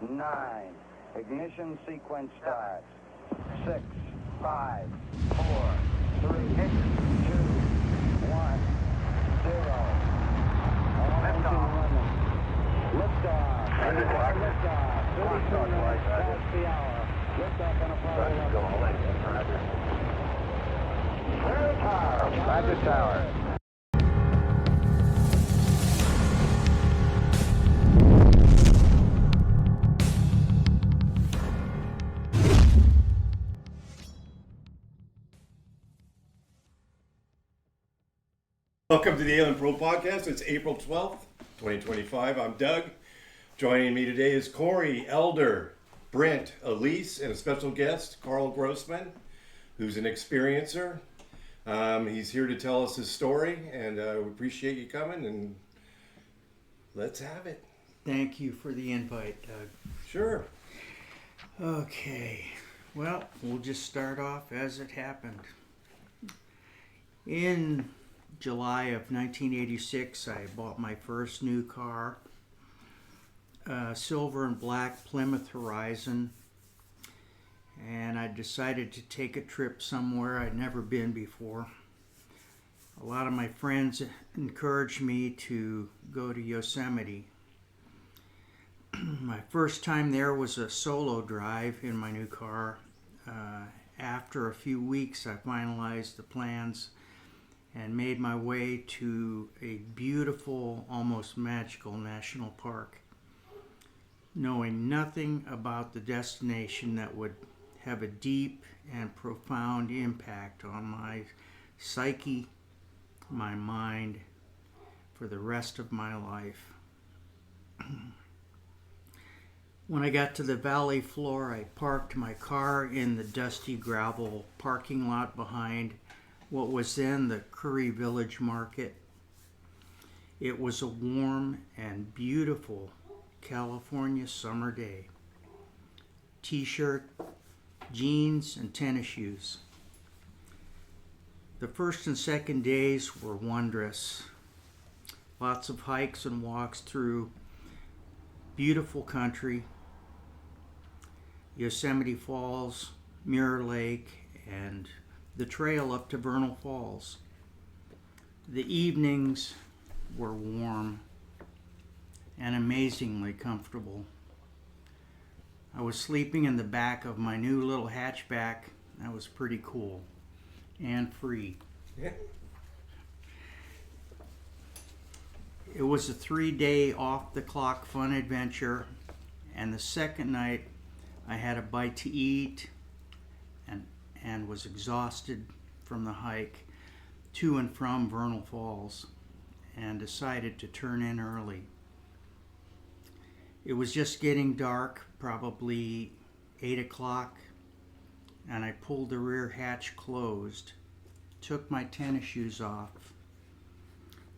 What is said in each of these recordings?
9. Ignition sequence starts. 6, 5, 4, 3, 2, 1, 0. All engine running. Liftoff. Liftoff. 32 minutes past the hour. Liftoff on Apollo 11. Roger, Tower. Welcome to the Alien Pro Podcast. It's April 12th, 2025. I'm Doug. Joining me today is Korey, Elder, Brent, Alysse, and a special guest, Karl Grossman, who's an experiencer. He's here to tell us his story, and we appreciate you coming, and let's have it. Thank you for the invite, Doug. Sure. Okay, well, we'll just start off as it happened. In July of 1986, I bought my first new car, silver and black Plymouth Horizon, and I decided to take a trip somewhere I'd never been before. A lot of my friends encouraged me to go to Yosemite. My first time there was a solo drive in my new car. After a few weeks, I finalized the plans and made my way to a beautiful, almost magical national park, knowing nothing about the destination that would have a deep and profound impact on my psyche, my mind, for the rest of my life. When I got to the valley floor, I parked my car in the dusty gravel parking lot behind what was then the Korey Village Market. It was a warm and beautiful California summer day. T-shirt, jeans, and tennis shoes. The first and second days were wondrous. Lots of hikes and walks through beautiful country, Yosemite Falls, Mirror Lake, and the trail up to Vernal Falls. The evenings were warm and amazingly comfortable. I was sleeping in the back of my new little hatchback. That was pretty cool and free. Yeah. It was a 3-day off-the-clock fun adventure, and the second night I had a bite to eat and was exhausted from the hike to and from Vernal Falls and decided to turn in early. It was just getting dark, probably 8 o'clock, and I pulled the rear hatch closed, took my tennis shoes off,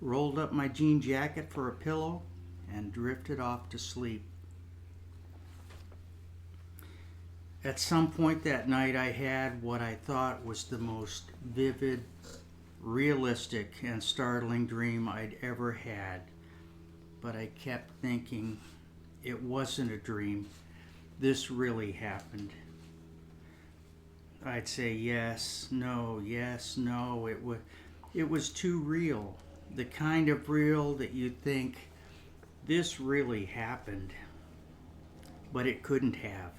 rolled up my jean jacket for a pillow, and drifted off to sleep. At some point that night, I had what I thought was the most vivid, realistic, and startling dream I'd ever had. But I kept thinking, it wasn't a dream. This really happened. I'd say yes, no. It was too real. The kind of real that you'd think, this really happened. But it couldn't have.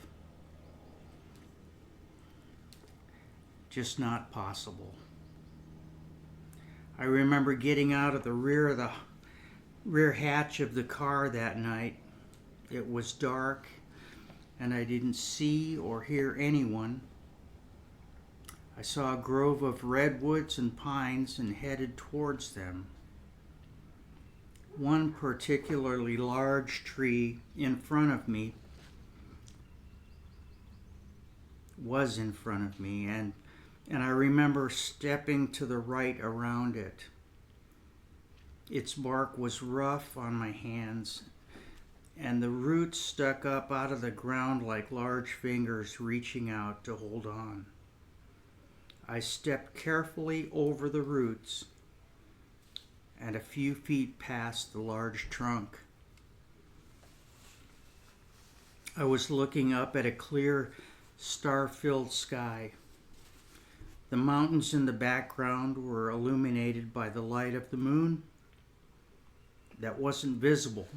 Just not possible. I remember getting out of the rear hatch of the car that night. It was dark and I didn't see or hear anyone. I saw a grove of redwoods and pines and headed towards them. One particularly large tree in front of me was in front of me, and I remember stepping to the right around it. Its bark was rough on my hands, and the roots stuck up out of the ground like large fingers reaching out to hold on. I stepped carefully over the roots and a few feet past the large trunk. I was looking up at a clear, star-filled sky. The mountains in the background were illuminated by the light of the moon that wasn't visible,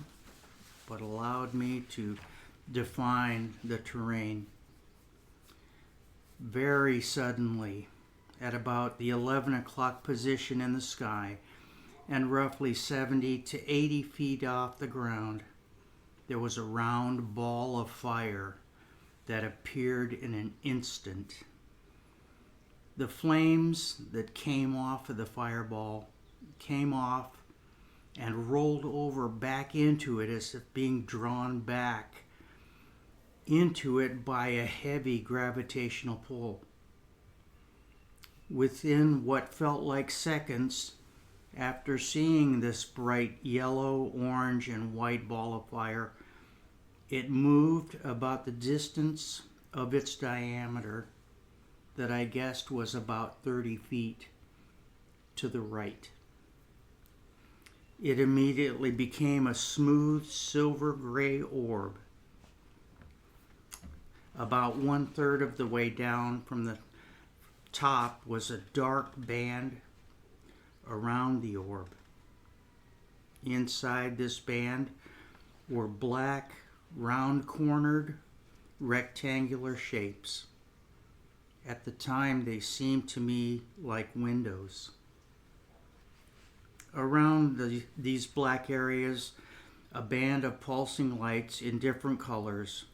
but allowed me to define the terrain. Very suddenly, at about the 11 o'clock position in the sky, and roughly 70 to 80 feet off the ground, there was a round ball of fire that appeared in an instant. The flames that came off of the fireball came off and rolled over back into it as if being drawn back into it by a heavy gravitational pull. Within what felt like seconds, after seeing this bright yellow, orange, and white ball of fire, it moved about the distance of its diameter that I guessed was about 30 feet to the right. It immediately became a smooth silver gray orb. About 1/3 of the way down from the top was a dark band around the orb. Inside this band were black, round-cornered, rectangular shapes. At the time, they seemed to me like windows. Around these black areas, a band of pulsing lights in different colors: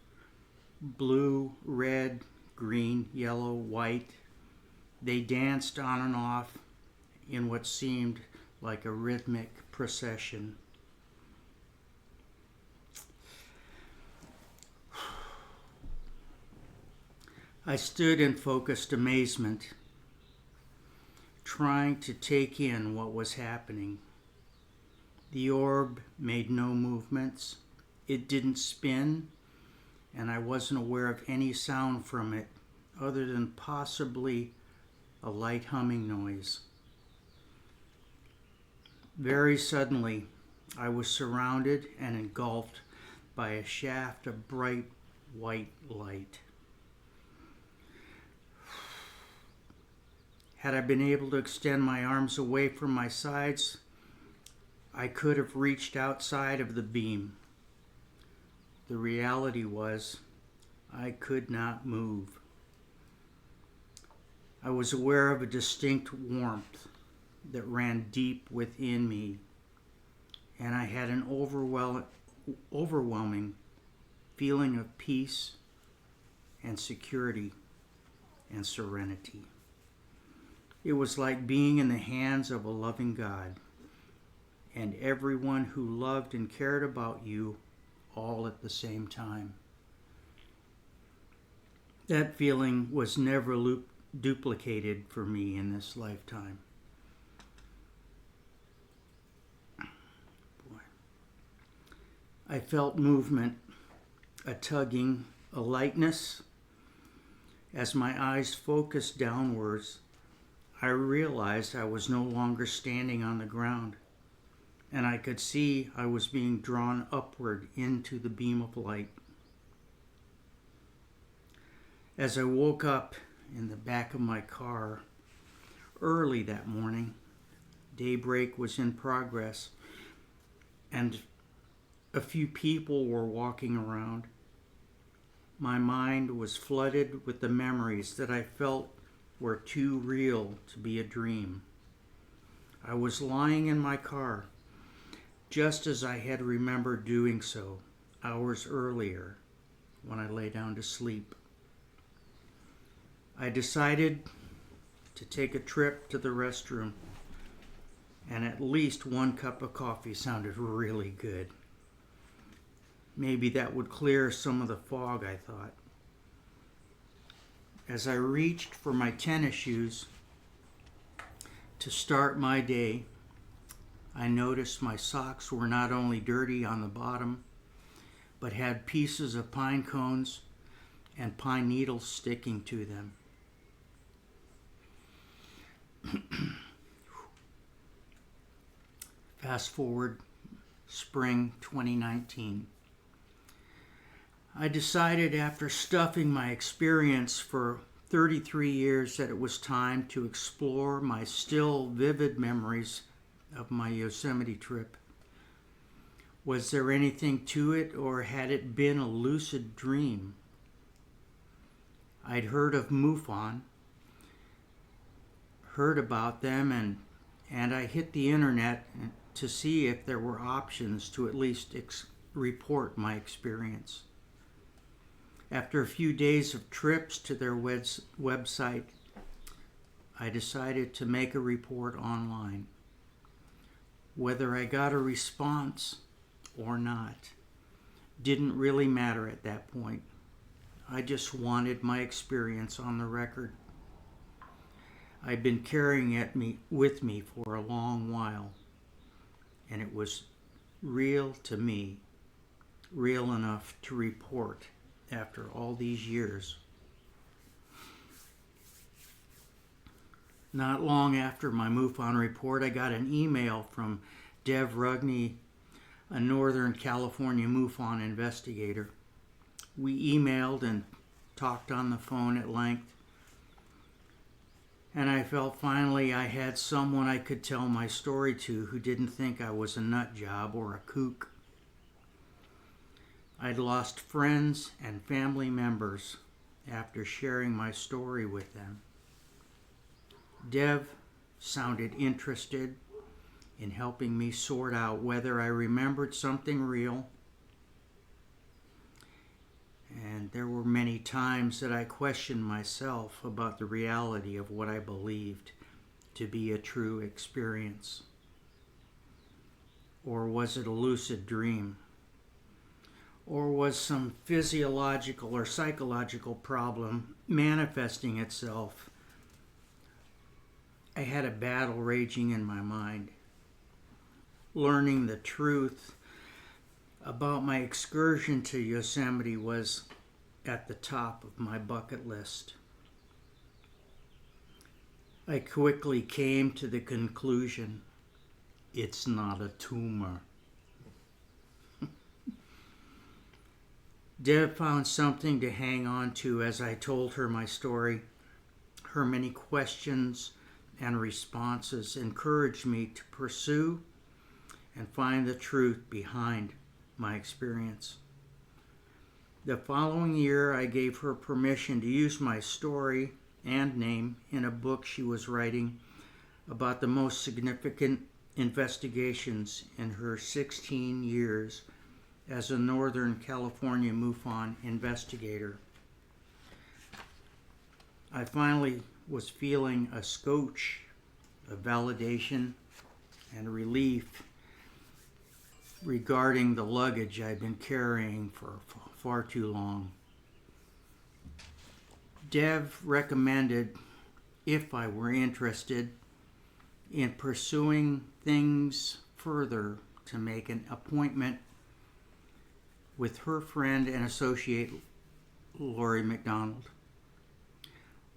blue, red, green, yellow, white. They danced on and off in what seemed like a rhythmic procession. I stood in focused amazement, trying to take in what was happening. The orb made no movements. It didn't spin, and I wasn't aware of any sound from it other than possibly a light humming noise. Very suddenly, I was surrounded and engulfed by a shaft of bright white light. Had I been able to extend my arms away from my sides, I could have reached outside of the beam. The reality was, I could not move. I was aware of a distinct warmth that ran deep within me, and I had an overwhelming feeling of peace and security and serenity. It was like being in the hands of a loving God and everyone who loved and cared about you all at the same time. That feeling was never duplicated for me in this lifetime. I felt movement, a tugging, a lightness. As my eyes focused downwards, I realized I was no longer standing on the ground, and I could see I was being drawn upward into the beam of light. As I woke up in the back of my car early that morning, daybreak was in progress, and a few people were walking around. My mind was flooded with the memories that I felt were too real to be a dream. I was lying in my car, just as I had remembered doing so hours earlier when I lay down to sleep. I decided to take a trip to the restroom, and at least one cup of coffee sounded really good. Maybe that would clear some of the fog, I thought. As I reached for my tennis shoes to start my day, I noticed my socks were not only dirty on the bottom, but had pieces of pine cones and pine needles sticking to them. Fast forward spring 2019. I decided after stuffing my experience for 33 years that it was time to explore my still vivid memories of my Yosemite trip. Was there anything to it, or had it been a lucid dream? I'd heard of MUFON, heard about them, and I hit the internet to see if there were options to at least report my experience. After a few days of trips to their website, I decided to make a report online. Whether I got a response or not didn't really matter at that point. I just wanted my experience on the record. I'd been carrying it with me for a long while, and it was real to me, real enough to report after all these years. Not long after my MUFON report, I got an email from Dev Rugney, a Northern California MUFON investigator. We emailed and talked on the phone at length, and I felt finally I had someone I could tell my story to who didn't think I was a nut job or a kook. I'd lost friends and family members after sharing my story with them. Dev sounded interested in helping me sort out whether I remembered something real. And there were many times that I questioned myself about the reality of what I believed to be a true experience. Or was it a lucid dream? Or was some physiological or psychological problem manifesting itself? I had a battle raging in my mind. Learning the truth about my excursion to Yosemite was at the top of my bucket list. I quickly came to the conclusion, it's not a tumor. Deb found something to hang on to as I told her my story. Her many questions and responses encouraged me to pursue and find the truth behind my experience. The following year, I gave her permission to use my story and name in a book she was writing about the most significant investigations in her 16 years as a Northern California MUFON investigator. I finally was feeling a scotch of validation and relief regarding the luggage I'd been carrying for far too long. Dev recommended, if I were interested in pursuing things further, to make an appointment with her friend and associate, Lori McDonald.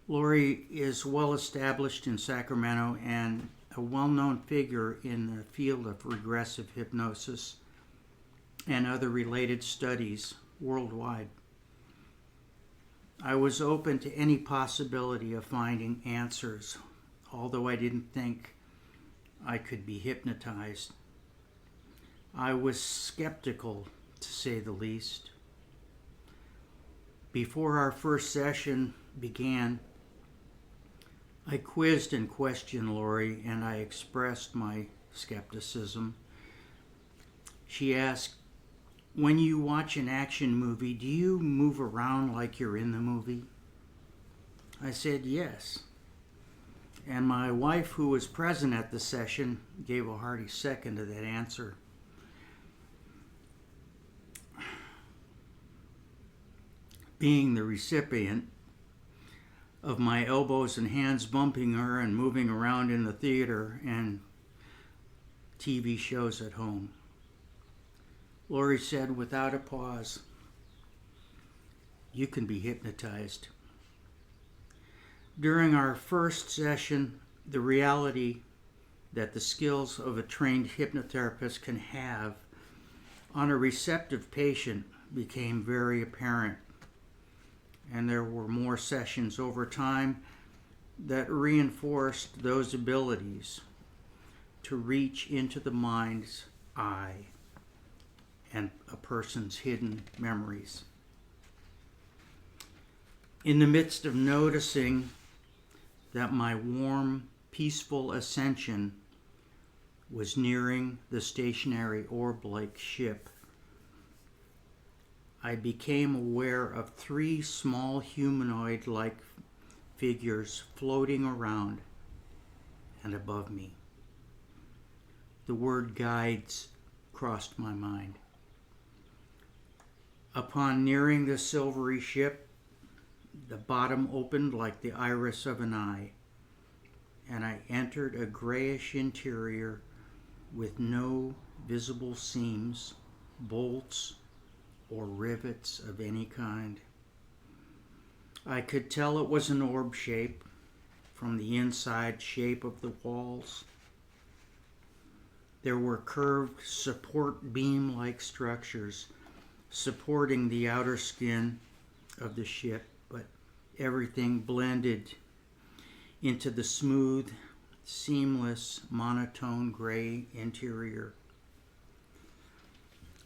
Lori is well established in Sacramento and a well-known figure in the field of regressive hypnosis and other related studies worldwide. I was open to any possibility of finding answers, although I didn't think I could be hypnotized. I was skeptical, to say the least. Before our first session began, I quizzed and questioned Lori, and I expressed my skepticism. She asked, "When you watch an action movie, do you move around like you're in the movie?" I said yes. And my wife, who was present at the session, gave a hearty second to that answer. Being the recipient of my elbows and hands bumping her and moving around in the theater and TV shows at home, Lori said without a pause, "You can be hypnotized." During our first session, the reality that the skills of a trained hypnotherapist can have on a receptive patient became very apparent, and there were more sessions over time that reinforced those abilities to reach into the mind's eye and a person's hidden memories. In the midst of noticing that my warm, peaceful ascension was nearing the stationary orb-like ship, I became aware of 3 small humanoid-like figures floating around and above me. The word guides crossed my mind. Upon nearing the silvery ship, the bottom opened like the iris of an eye, and I entered a grayish interior with no visible seams, bolts, or rivets of any kind. I could tell it was an orb shape from the inside shape of the walls. There were curved support beam-like structures supporting the outer skin of the ship, but everything blended into the smooth, seamless, monotone gray interior.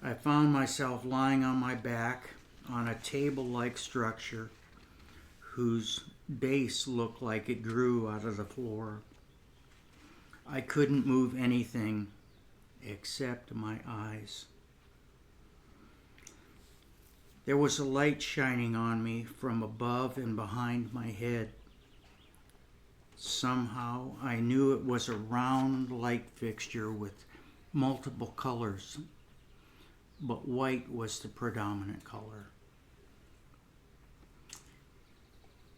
I found myself lying on my back on a table-like structure whose base looked like it grew out of the floor. I couldn't move anything except my eyes. There was a light shining on me from above and behind my head. Somehow I knew it was a round light fixture with multiple colors, but white was the predominant color.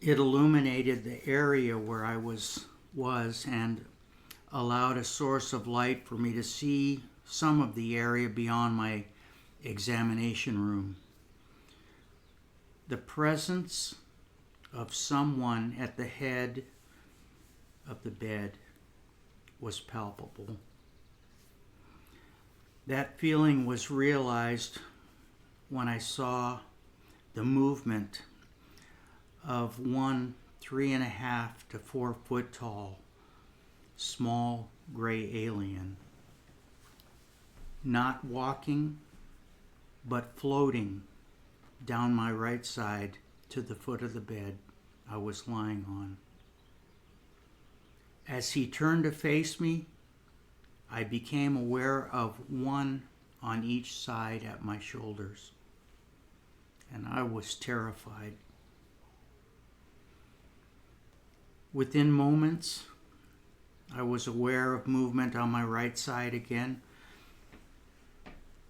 It illuminated the area where I was and allowed a source of light for me to see some of the area beyond my examination room. The presence of someone at the head of the bed was palpable. That feeling was realized when I saw the movement of one 3.5 to 4 foot tall, small gray alien, not walking, but floating down my right side to the foot of the bed I was lying on. As he turned to face me, I became aware of one on each side at my shoulders, and I was terrified. Within moments, I was aware of movement on my right side again,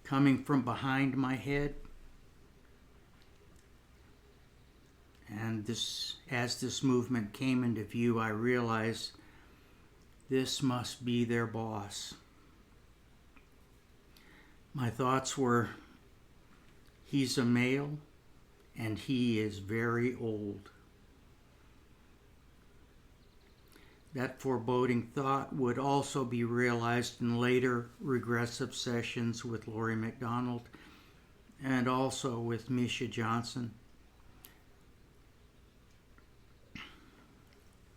coming from behind my head. And as this movement came into view, I realized this must be their boss. My thoughts were, he's a male and he is very old. That foreboding thought would also be realized in later regressive sessions with Laurie McDonald and also with Misha Johnson.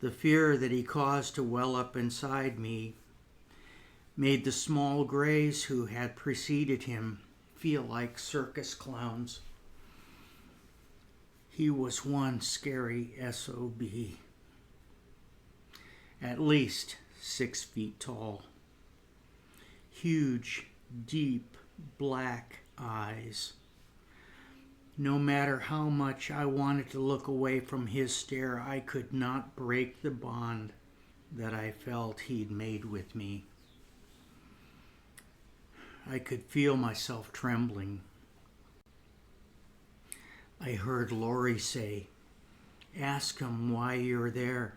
The fear that he caused to well up inside me made the small grays who had preceded him feel like circus clowns. He was one scary SOB, at least 6 feet tall. Huge, deep, black eyes. No matter how much I wanted to look away from his stare, I could not break the bond that I felt he'd made with me. I could feel myself trembling. I heard Laurie say, "Ask him why you're there."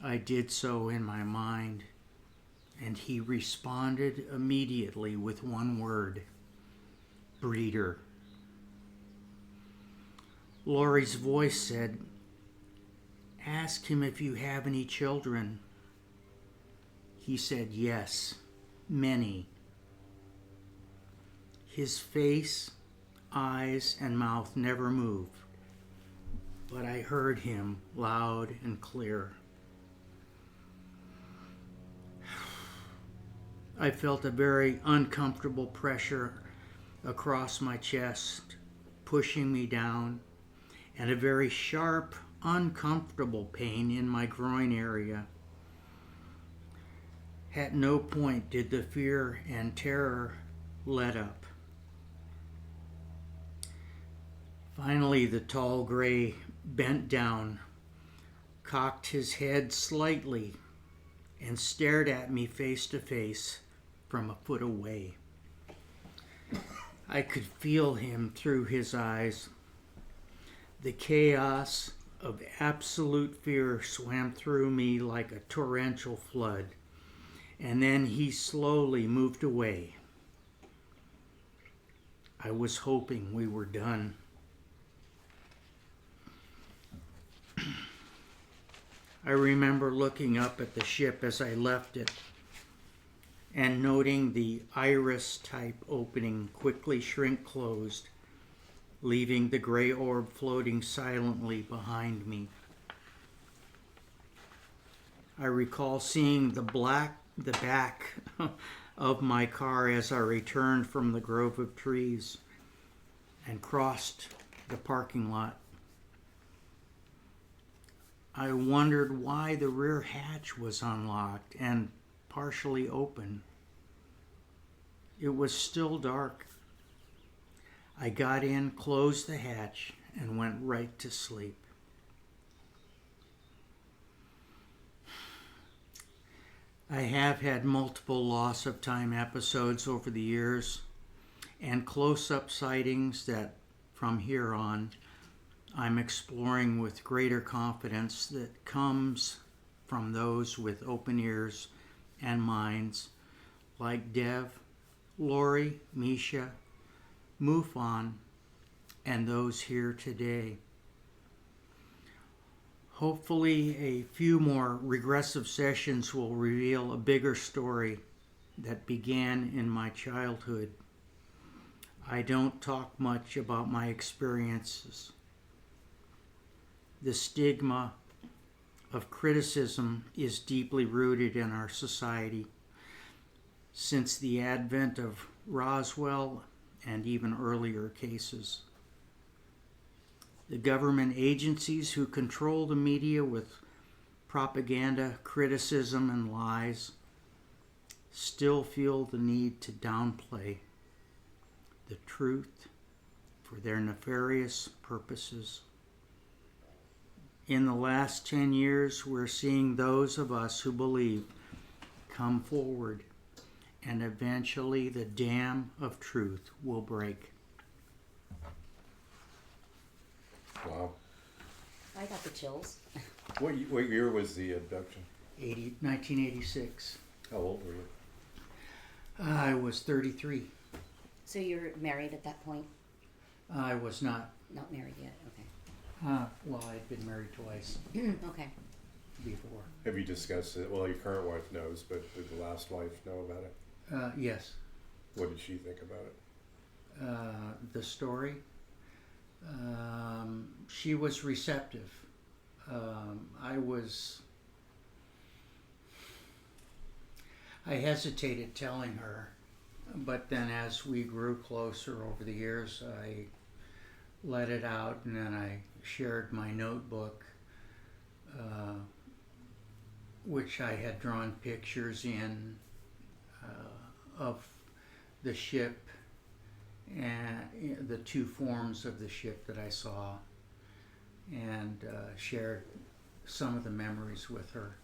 I did so in my mind, and he responded immediately with one word: breeder. Laurie's voice said, "Ask him if you have any children." He said yes, many. His face eyes and mouth never moved, but I heard him loud and clear. I felt a very uncomfortable pressure across my chest, pushing me down, and a very sharp, uncomfortable pain in my groin area. At no point did the fear and terror let up. Finally, the tall gray bent down, cocked his head slightly, and stared at me face to face from a foot away. I could feel him through his eyes. The chaos of absolute fear swam through me like a torrential flood, and then he slowly moved away. I was hoping we were done. I remember looking up at the ship as I left it and noting the iris-type opening quickly shrink closed, leaving the gray orb floating silently behind me. I recall seeing the back of my car as I returned from the grove of trees and crossed the parking lot. I wondered why the rear hatch was unlocked and partially open. It was still dark. I got in, closed the hatch, and went right to sleep. I have had multiple loss of time episodes over the years and close-up sightings that from here on I'm exploring with greater confidence that comes from those with open ears and minds like Dev, Lori, Misha, Mufon, and those here today. Hopefully a few more regressive sessions will reveal a bigger story that began in my childhood. I don't talk much about my experiences. The stigma of criticism is deeply rooted in our society. Since the advent of Roswell and even earlier cases, the government agencies who control the media with propaganda, criticism, and lies still feel the need to downplay the truth for their nefarious purposes. In the last 10 years, we're seeing those of us who believe come forward, and eventually the dam of truth will break. Wow. I got the chills. What year was the abduction? 1986. How old were you? I was 33. So you're married at that point? I was not. Not married yet, Well, I'd been married twice okay. Okay. before. Have you discussed it? Well, your current wife knows, but did the last wife know about it? Yes. What did she think about it? The story, she was receptive. I hesitated telling her, but then as we grew closer over the years, I let it out, and then I shared my notebook, which I had drawn pictures in of the ship and the two forms of the ship that I saw, and shared some of the memories with her.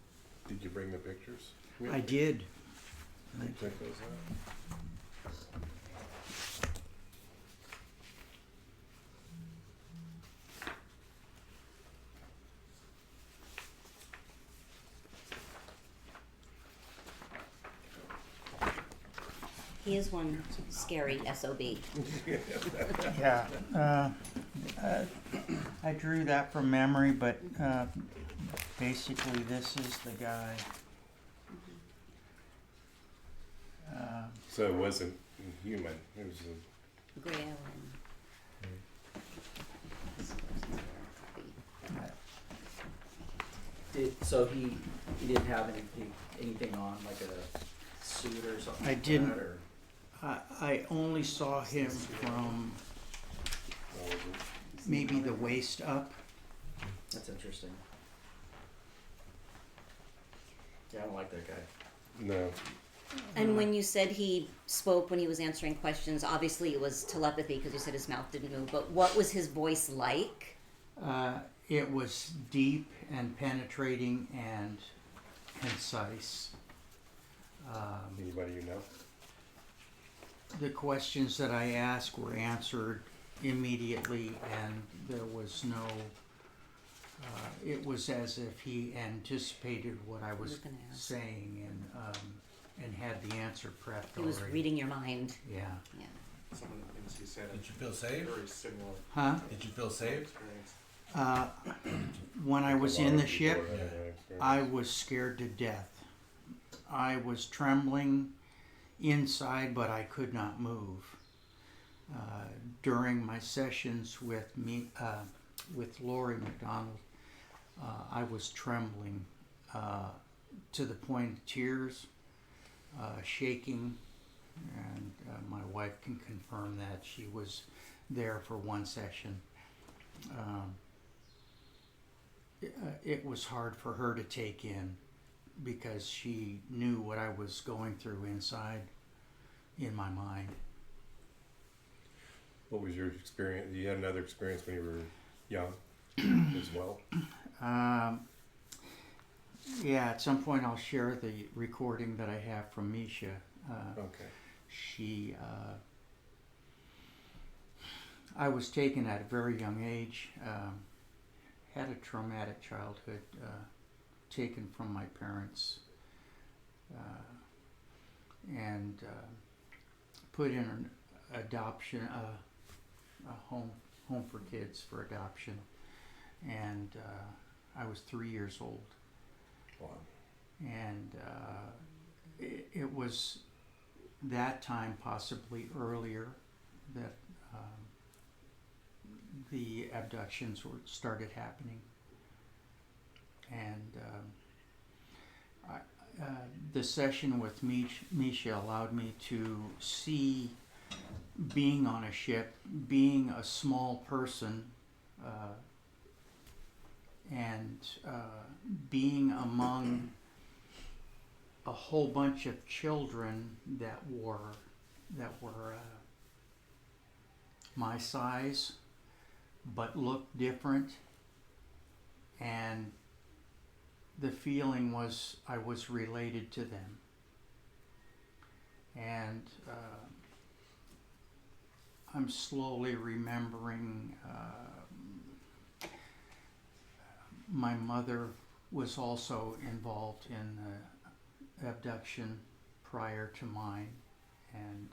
Did you bring the pictures? I did. Check those out. He is one scary SOB. Yeah, I drew that from memory, but basically this is the guy. So it wasn't human. It was Grail So he didn't have anything on, like a suit or something. I like didn't. That, or? I only saw him from maybe the waist up. That's interesting. Yeah, I don't like that guy. No. And when you said he spoke when he was answering questions, obviously it was telepathy because you said his mouth didn't move. But what was his voice like? It was deep and penetrating and concise. Anybody you know? The questions that I asked were answered immediately, and there was no. It was as if he anticipated what I was gonna ask. saying and had the answer prepped He was already. reading your mind. Yeah. Yeah. Some of the things he said Did you feel safe? very similar Huh? Did you feel safe? experience. When I was in the ship, People had that experience. I was scared to death. I was trembling inside, but I could not move. During my sessions with Lori McDonald, I was trembling to the point of tears, shaking, and my wife can confirm that. She was there for one session. It was hard for her to take in because she knew what I was going through inside in my mind. What was your experience? You had another experience when you were young as well? Yeah, at some point I'll share the recording that I have from Misha. Okay. She, I was taken at a very young age, had a traumatic childhood, taken from my parents, and put in an adoption, a home for kids for adoption, and I was 3 years old. Wow. And it was that time, possibly earlier, that the abductions started happening. And the session with Misha allowed me to see being on a ship, being a small person, and being among a whole bunch of children that were my size, but looked different, and the feeling was I was related to them. And I'm slowly remembering my mother was also involved in the abduction prior to mine, and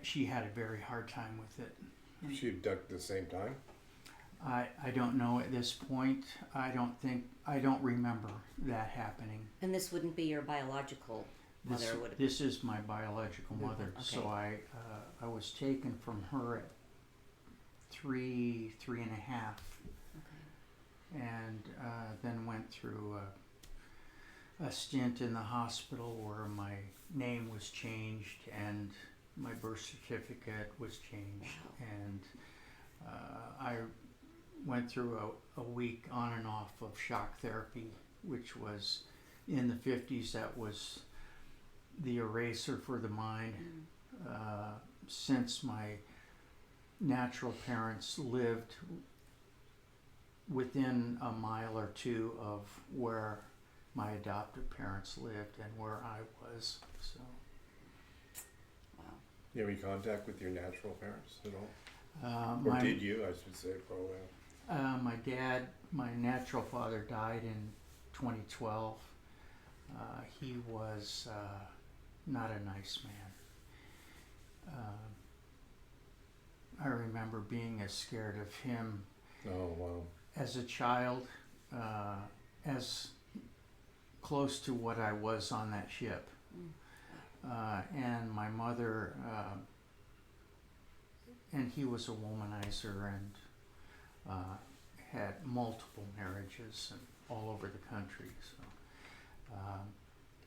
she had a very hard time with it. She abducted at the same time? I don't know at this point. I don't remember that happening. And this wouldn't be your biological mother, would it? This is my biological mother. Okay. So I was taken from her at three and a half, and then went through a stint in the hospital where my name was changed and my birth certificate was changed. Wow. And I went through a week on and off of shock therapy, which was in the 50s. That was the eraser for the mind. Since my natural parents lived within a mile or two of where my adoptive parents lived and where I was. So. Wow. You have any contact with your natural parents at all? Or My, did you, I should say, for a while? my dad, my natural father, died in 2012. He was not a nice man. I remember being as scared of him Oh, wow. as a child, as close to what I was on that ship. And my mother, and he was a womanizer and had multiple marriages and all over the country. So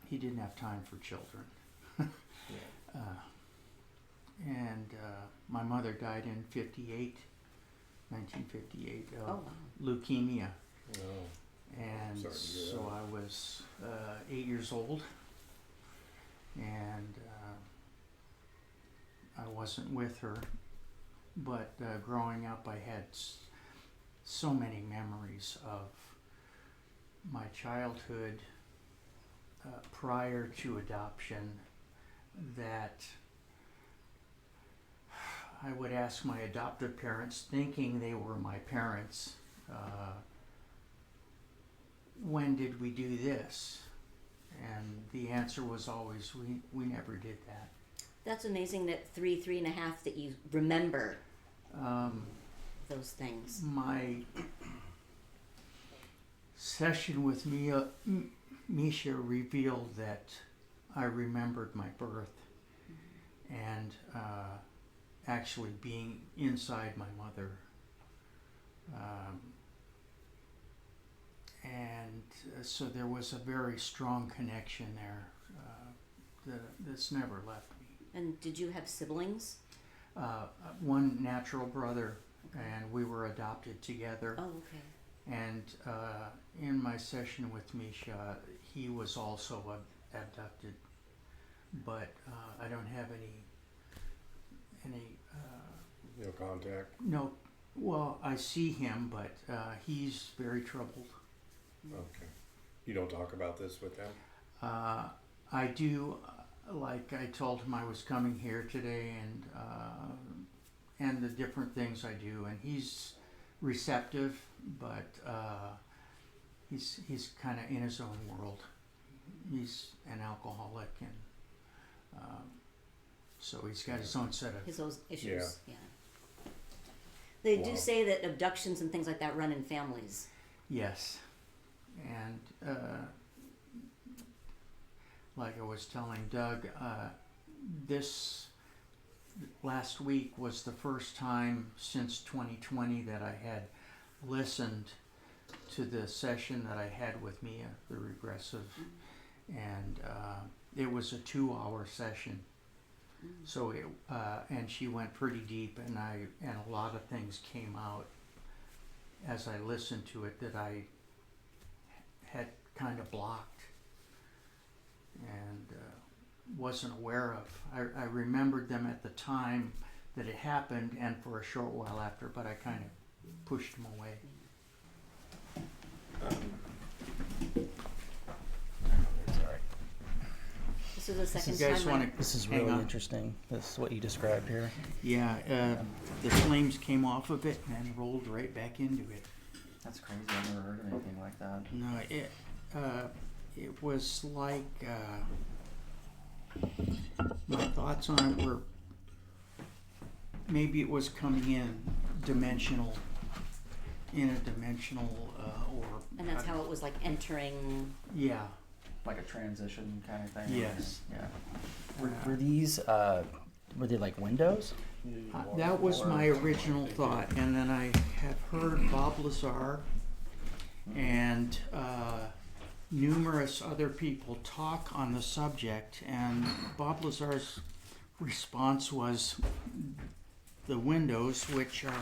he didn't have time for children. And my mother died in 1958 of Oh, wow. leukemia. Oh, And Sorry to hear so that. I was 8 years old, and I wasn't with her. But growing up, I had so many memories of my childhood prior to adoption that I would ask my adoptive parents, thinking they were my parents, when did we do this? And the answer was always, we never did that. That's amazing that 3.5 that you remember those things. My session with Misha revealed that I remembered my birth and actually being inside my mother. And so there was a very strong connection there that's never left me. And did you have siblings? One natural brother, and we were adopted together. Oh, okay. And in my session with Misha, he was also abducted, but I don't have any no contact. no. Well, I see him, but he's very troubled. Okay. You don't talk about this with them? I do, like I told him I was coming here today, and the different things I do, and he's receptive, but he's kind of in his own world. He's an alcoholic, and so he's got his own set of His own issues. Yeah. They do Wow. say that abductions and things like that run in families. yes, and like I was telling Doug, this last week was the first time since 2020 that I had listened to the session that I had with Mia, the regressive, and it was a 2-hour session. So it and she went pretty deep, and a lot of things came out as I listened to it that I had kind of blocked and wasn't aware of. I remembered them at the time that it happened and for a short while after, but I kind of pushed them away. Sorry. This is the second You guys time. want This is Hang really on. interesting. This is what you described here. Yeah, the flames came off of it and then rolled right back into it. That's crazy. I've never heard of anything like that. No, it was like my thoughts on it were maybe it was coming in a dimensional, or And that's how it was like entering. yeah. Like a transition kind of thing. Yes. Yeah. Were these were they like windows? That was my original thought, and then I have heard Bob Lazar and numerous other people talk on the subject, and Bob Lazar's response was the windows, which are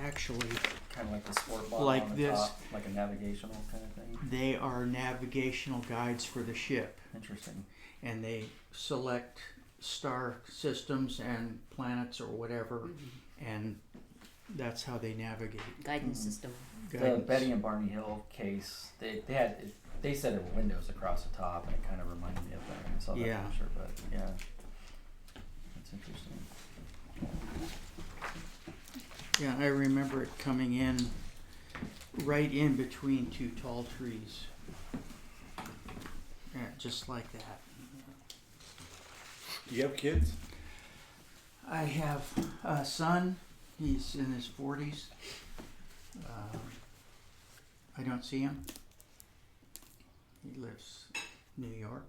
actually, Kind of like the sport ball Like on the this. top, like a navigational kind of thing. they are navigational guides for the ship, Interesting. and they select star systems and planets or whatever, and that's how they navigate. Guidance system. The Guidance. Betty and Barney Hill case, they said there were windows across the top, and it kind of reminded me of that. I saw that Yeah. picture, but yeah, that's interesting. Yeah, I remember it coming in right in between two tall trees. Yeah, just like that. Do you have kids? I have a son. He's in his 40s. I don't see him. He lives in New York.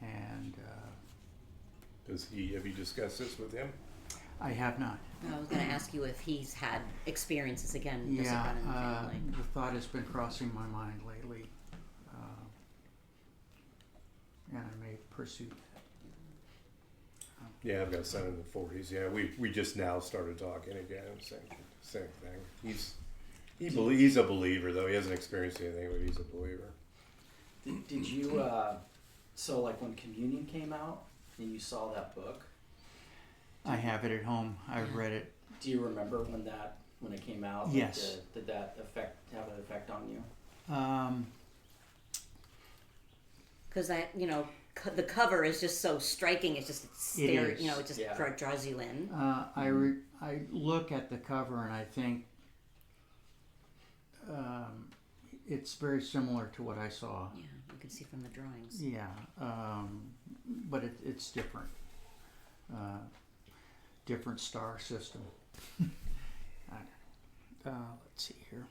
And Have you discussed this with him? I have not. I was going to ask you if he's had experiences again. Does it Yeah, run in the family? the thought has been crossing my mind lately, and I may pursue that. Yeah, I've got a son in the 40s. Yeah, we just now started talking again. Same thing. He's a believer though. He hasn't experienced anything, but he's a believer. Did you, so like when Communion came out and you saw that book, I have it at home. I've read it. do you remember when it came out? Like, Yes. did that have an effect on you? Because the cover is just so striking. It's just It is. it just Yeah. draws you in. I look at the cover and I think it's very similar to what I saw. Yeah, you can see from the drawings. Yeah, but it's different. Different star system. Let's see here.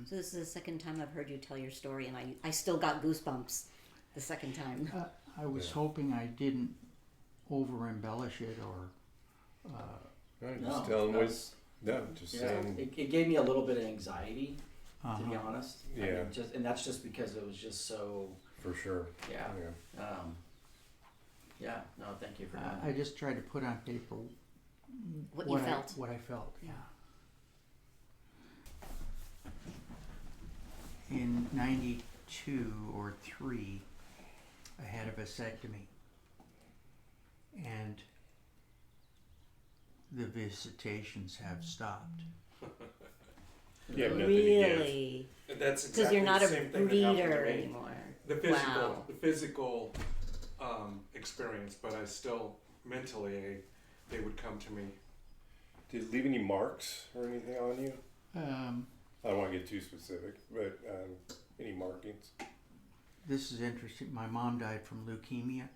So this is the second time I've heard you tell your story, and I still got goosebumps the second time. I was hoping I didn't over embellish it or. Right, No, just telling that's- just Yeah, saying. it gave me a little bit of anxiety, to be Uh-huh. honest. I Yeah. mean, and that's just because it was just so, For sure. yeah. No, thank you for that. I just tried to put on paper What you felt. What I felt, yeah. In 92 or 3, I had a vasectomy. And the visitations have stopped. You have nothing to give. Really? That's Because exactly you're not the a same thing that happened to breeder me. anymore. The Wow. physical experience, but I still mentally they would come to me. Did it leave any marks or anything on you? I don't want to get too specific, but any markings? This is interesting. My mom died from leukemia,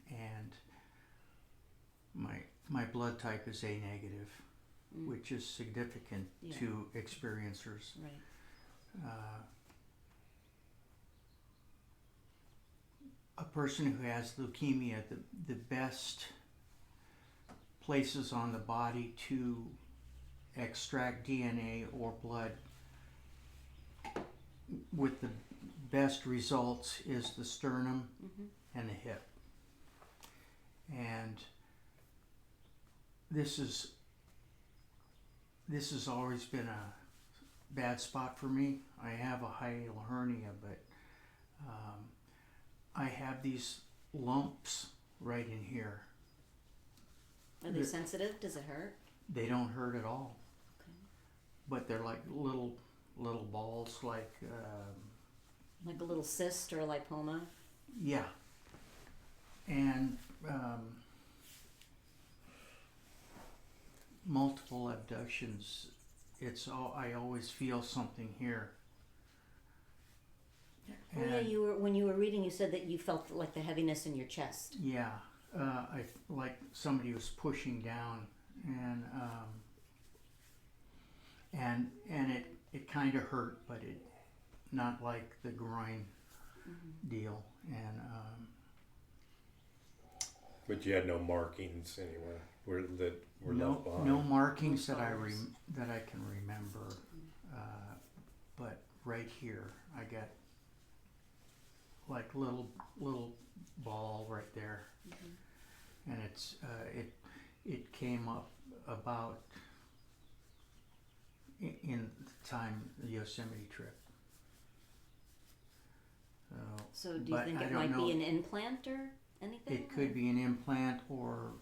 and my blood type is A negative, which is significant Yeah. to experiencers. Right. A person who has leukemia, the best places on the body to extract DNA or blood with the best results is the sternum and the hip. And this has always been a bad spot for me. I have a hiatal hernia, but I have these lumps right in here. Are they sensitive? Does it hurt? They don't hurt at all, Okay. but they're like little balls, like Like a little cyst or a lipoma? yeah. And multiple abductions. I always feel something here. Oh yeah, when you were reading, you said that you felt like the heaviness in your chest. Yeah, I like somebody was pushing down, and it kind of hurt, but it not like the groin deal, and But you had no markings anywhere that were left behind. no markings that I can remember, but right here I got like little ball right there, and it came up about in the time the Yosemite trip. So do you But think I it don't might know. be an implant or anything? It could be an implant, or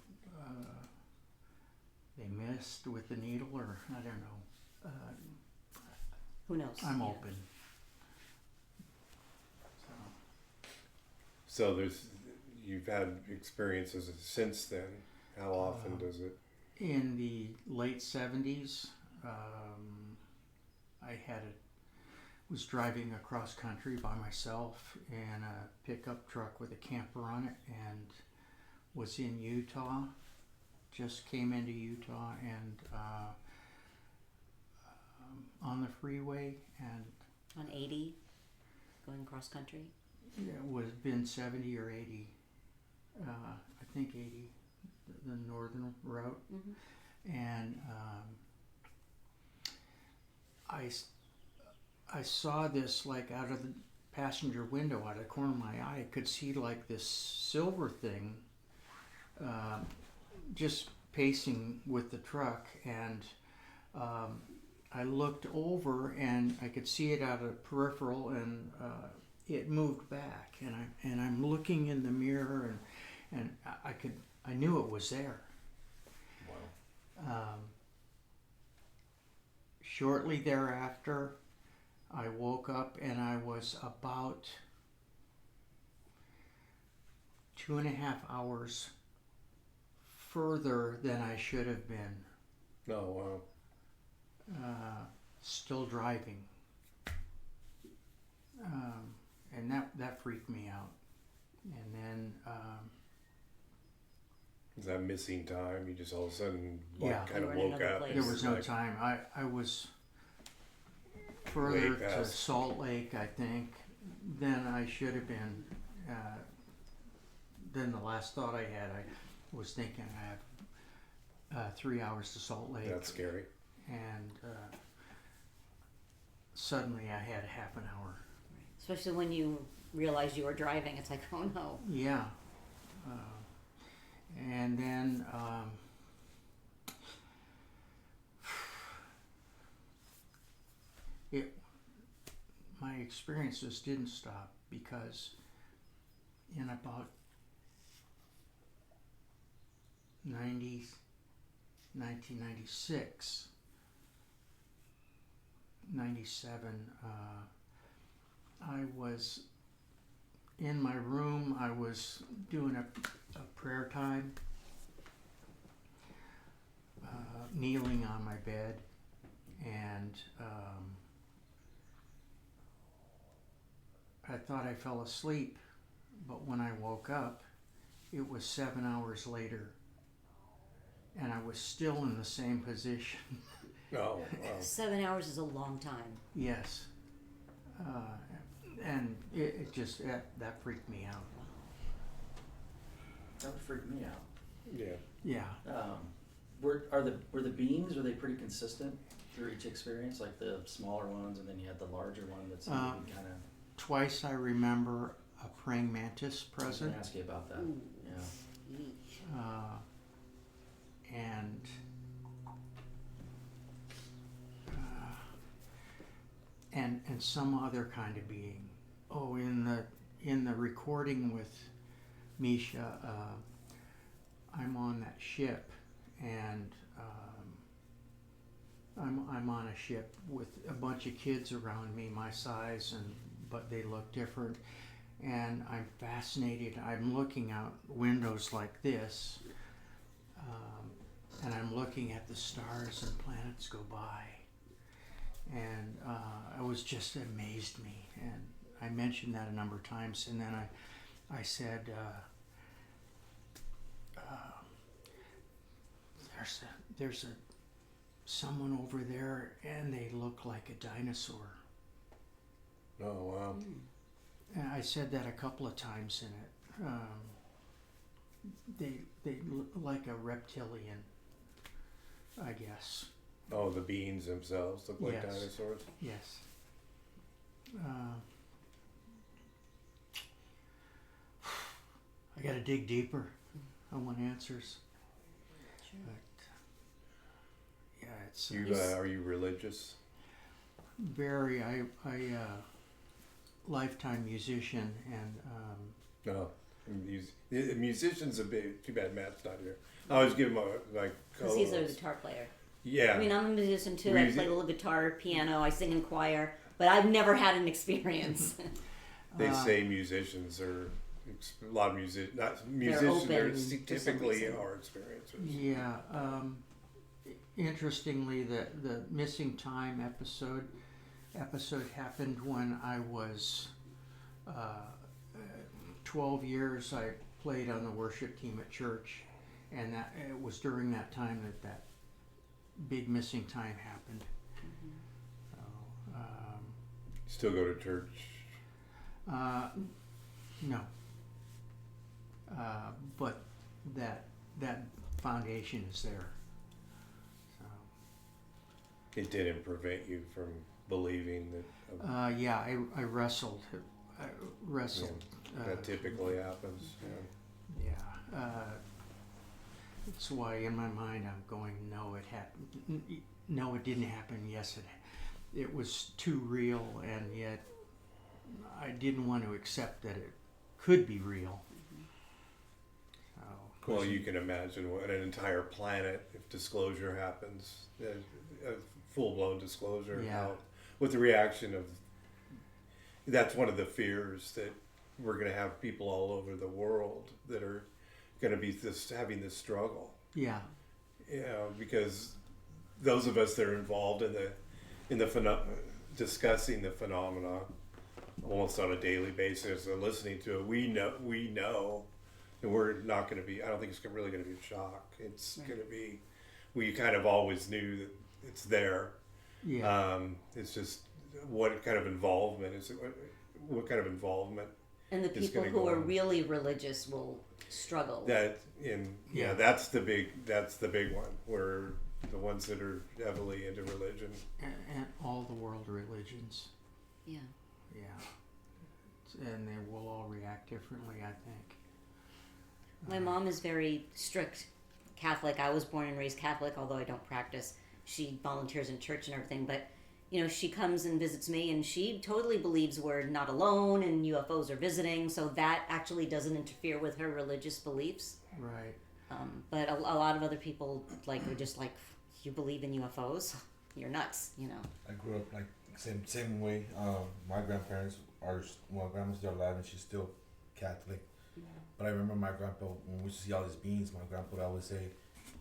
they missed with the needle, or I don't know. Who knows? I'm Yeah. open. So you've had experiences since then. How often does it? In the late 70s, I was driving across country by myself in a pickup truck with a camper on it, and was in Utah. Just came into Utah and on the freeway, and On 80, going cross country. it was been 70 or 80. I think 80, the northern route. And I saw this like out of the passenger window, out of the corner of my eye. I could see like this silver thing just pacing with the truck, and I looked over and I could see it out of the peripheral, and it moved back, and I'm looking in the mirror, and I knew it was there. Wow. Shortly thereafter, I woke up and I was about 2.5 hours further than I should have been. Oh, wow. Still driving. And that freaked me out. And then Is that missing time? You just all of a sudden Yeah. kind You of were in woke another up. place. there was no like, time. I was further Way to past. Salt Lake, I think, than I should have been. Then the last thought I had, I was thinking I have 3 hours to Salt Lake. That's scary. And suddenly I had half an hour. Especially when you realize you were driving, it's like, oh no. Yeah. And then my experiences didn't stop, because in about 1996, 97, I was in my room. I was doing a prayer time, kneeling on my bed, and I thought I fell asleep, but when I woke up, it was 7 hours later, and I was still in the same position. Oh, wow. 7 hours is a long time. Yes. And it just, that freaked me out. That would freak me out. Yeah. Yeah. Were the beams, were they pretty consistent through each experience? Like the smaller ones, and then you had the larger one that's kind of. Twice I remember a praying mantis I was present. gonna ask you about that. Ooh. Yeah. Yeesh. And some other kind of being. Oh, in the recording with Misha, I'm on that ship, and I'm on a ship with a bunch of kids around me, my size, but they look different, and I'm fascinated. I'm looking out windows like this, and I'm looking at the stars and planets go by, and it was just amazed me. And I mentioned that a number of times, and then I said, there's someone over there, and they look like a dinosaur. Oh, wow. And I said that a couple of times in it. They look like a reptilian, I guess. Oh, the beings themselves look like Yes. dinosaurs. Yes. I got to dig deeper. I want answers. Sure. But yeah, it's You are you religious? very. I lifetime musician, and No. Musicians a bit too bad Matt's not here. I always give him a like. Because he's a guitar player. Yeah. I mean, I'm a musician too. I play a little guitar, piano, I sing in choir, but I've never had an experience. They say musicians are a lot of musicians. Not musicians. open Are to some typically reason. are experiencers. yeah. Interestingly, the missing time episode happened when I was 12 years. I played on the worship team at church, and that it was during that time that big missing time happened. So, Still go to church. No. But that foundation is there. So. It didn't prevent you from believing that. Yeah, I wrestled. I wrestled. That typically happens. Yeah. Yeah. That's why in my mind I'm going, no, it happened. No, it didn't happen. Yes, it was too real, and yet I didn't want to accept that it could be real. So, Well, you can imagine what an entire planet, if disclosure happens, a full-blown disclosure, Yeah. how, with the reaction of, that's one of the fears, that we're going to have people all over the world that are going to be having this struggle. yeah, You know, because those of us that are involved in the discussing the phenomena almost on a daily basis or listening to it, we know that we're not going to be. I don't think it's really going to be a shock. It's Right. going to be. We kind of always knew that it's there. yeah. It's just what kind of involvement is it? What kind of involvement And the is people gonna who go are on. really religious will struggle. that in Yeah. that's the big one, where the ones that are heavily into religion. And all the world religions. Yeah. Yeah. And they will all react differently, I think. My mom is very strict Catholic. I was born and raised Catholic, although I don't practice. She volunteers in church and everything, but she comes and visits me, and she totally believes we're not alone and UFOs are visiting, so that actually doesn't interfere with her religious beliefs. Right. But a lot of other people are just like, you believe in UFOs? You're nuts, I grew up like same way. My grandparents my grandma's still alive and she's still Catholic. But I remember my grandpa, when we used to see all these beings, my grandpa would always say,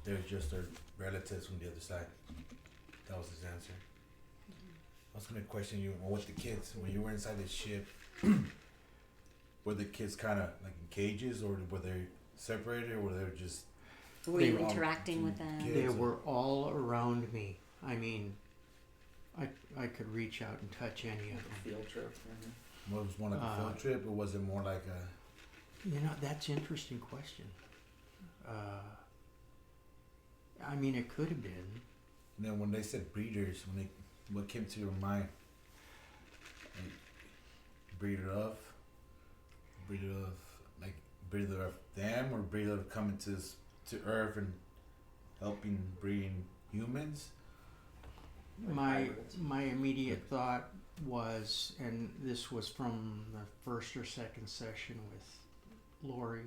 they're just their relatives from the other side. That was his answer. I was gonna question you with the kids, when you were inside the ship, were the kids kinda like in cages, or were they separated, or were they just Were you interacting with them? Yeah. They were all around me. I mean, I could reach out and touch any of them. Field trip. was it more like a field trip, or was it more like a That's an interesting question. I mean, it could have been. And then when they said breeders, what came to your mind? Like, breeder of them, or breeder of coming to Earth and helping breeding humans? My hybrids. my immediate thought was, and this was from the first or second session with Lori,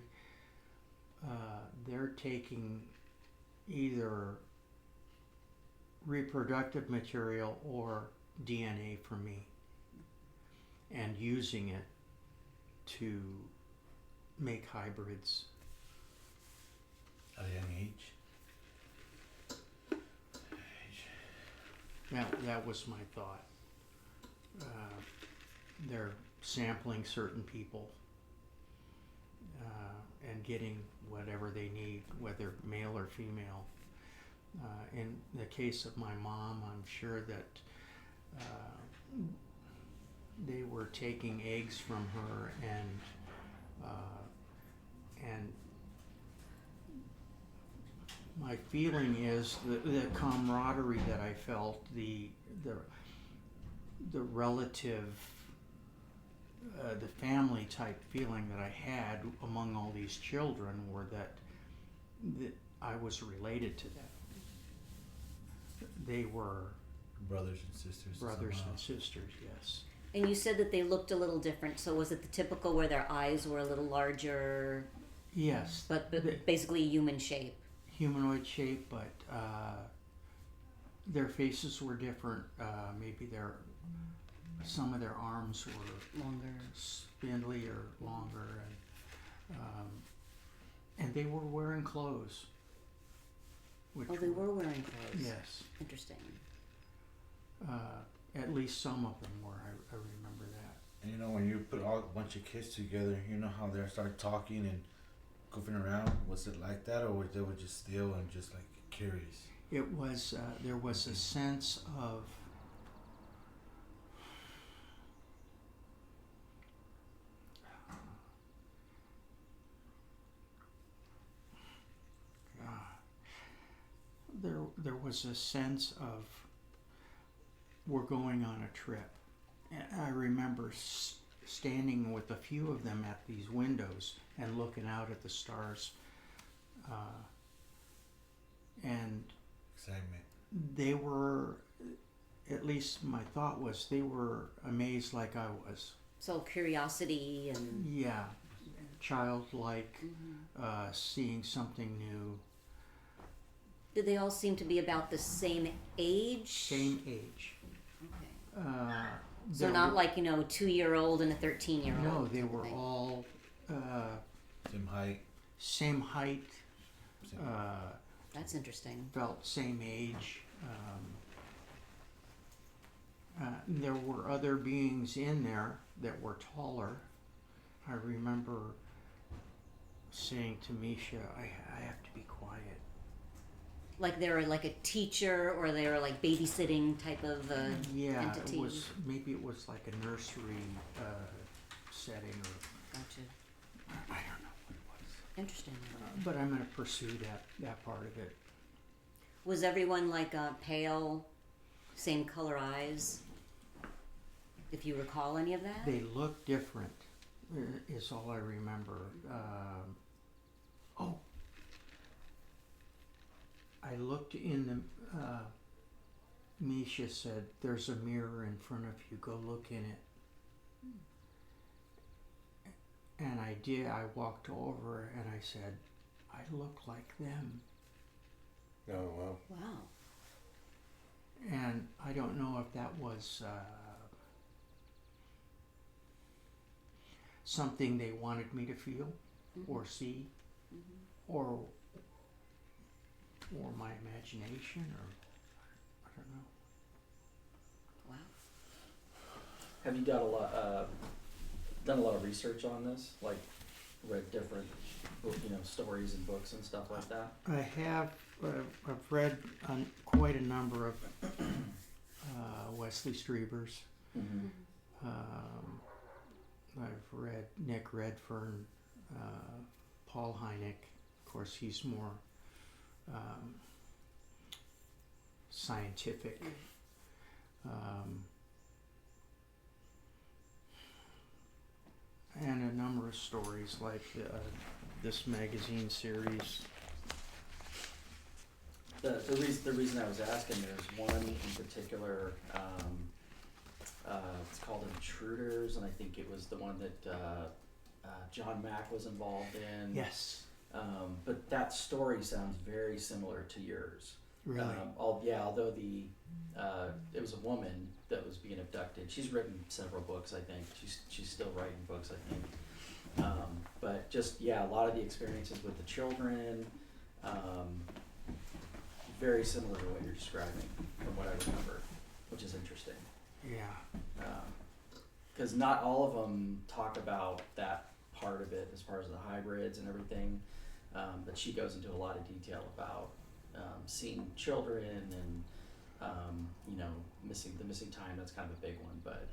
they're taking either reproductive material or DNA from me and using it to make hybrids. At a young age. That was my thought. They're sampling certain people and getting whatever they need, whether male or female. In the case of my mom, I'm sure that they were taking eggs from her and my feeling is the camaraderie that I felt, the relative, the family type feeling that I had among all these children were that I was related to them. They were Brothers and sisters. brothers somehow. and sisters, yes. And you said that they looked a little different. So was it the typical where their eyes were a little larger, Yes, but basically human shape? humanoid shape, but their faces were different. Maybe some of their arms were Longer. spindly or longer, and they were wearing clothes. Which Oh, they were wearing clothes. Yes, Interesting. at least some of them were. I remember that. And when you put a bunch of kids together, how they start talking and goofing around. Was it like that, or were they just still and just like curious? It was. There was a sense of there was a sense of we're going on a trip. And I remember standing with a few of them at these windows and looking out at the stars. And Excitement. they were, at least my thought was, they were amazed like I was. So curiosity and Yeah, childlike, seeing something new. did they all seem to be about the same age? Same age. Okay. So There not were- like, 2-year-old and a 13-year-old. No, they were thing. all Same height. same height, Same. That's interesting. felt same age. There were other beings in there that were taller. I remember saying to Misha, I have to be quiet. Like they were like a teacher, or they were like babysitting type of Yeah, entity. maybe it was like a nursery setting, or Gotcha. I don't know what it was. Interesting. But I'm going to pursue that part of it. Was everyone like pale, same color eyes? If you recall any of that? They look different, is all I remember. I looked in the, Misha said, there's a mirror in front of you, go look in it. And I did, I walked over and I said, I look like them. Oh, wow. Wow. And I don't know if that was something they wanted me to feel or see, or my imagination, or I don't know. Wow. Have you done a lot of research on this? Like read different stories and books and stuff like that? I have, I've read quite a number of Wesley Strieber's. Mm-hmm. I've read Nick Redfern, Paul Hynek. Of course, he's more scientific. And a number of stories like this magazine series. The reason I was asking, there's one in particular, it's called Intruders, and I think it was the one that John Mack was involved in. Yes. But that story sounds very similar to yours. Really? Although it was a woman that was being abducted. She's written several books, I think. She's still writing books, I think. But just, a lot of the experiences with the children, very similar to what you're describing from what I remember, which is interesting. Yeah. Because not all of them talk about that part of it as far as the hybrids and everything. But she goes into a lot of detail about seeing children and missing time. That's kind of a big one, but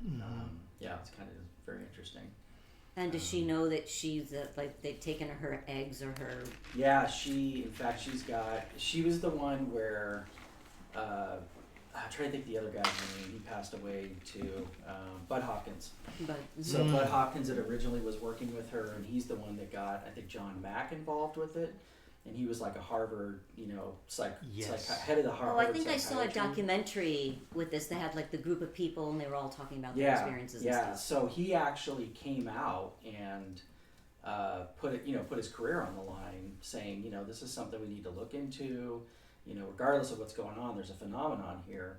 it's kind of very interesting. And does she know that she's like they've taken her eggs or her? Yeah, she was the one where I'm trying to think the other guy's name. He passed away too. Bud Hopkins. So Bud Hopkins that originally was working with her, and he's the one that got, I think, John Mack involved with it. And he was like a Harvard, head of the Harvard. Oh, I think I saw a psychiatry. documentary with this. They had like the group of people, and they were all talking about their experiences. Yeah, and stuff. So he actually came out and put his career on the line, saying, this is something we need to look into. Regardless of what's going on, there's a phenomenon here.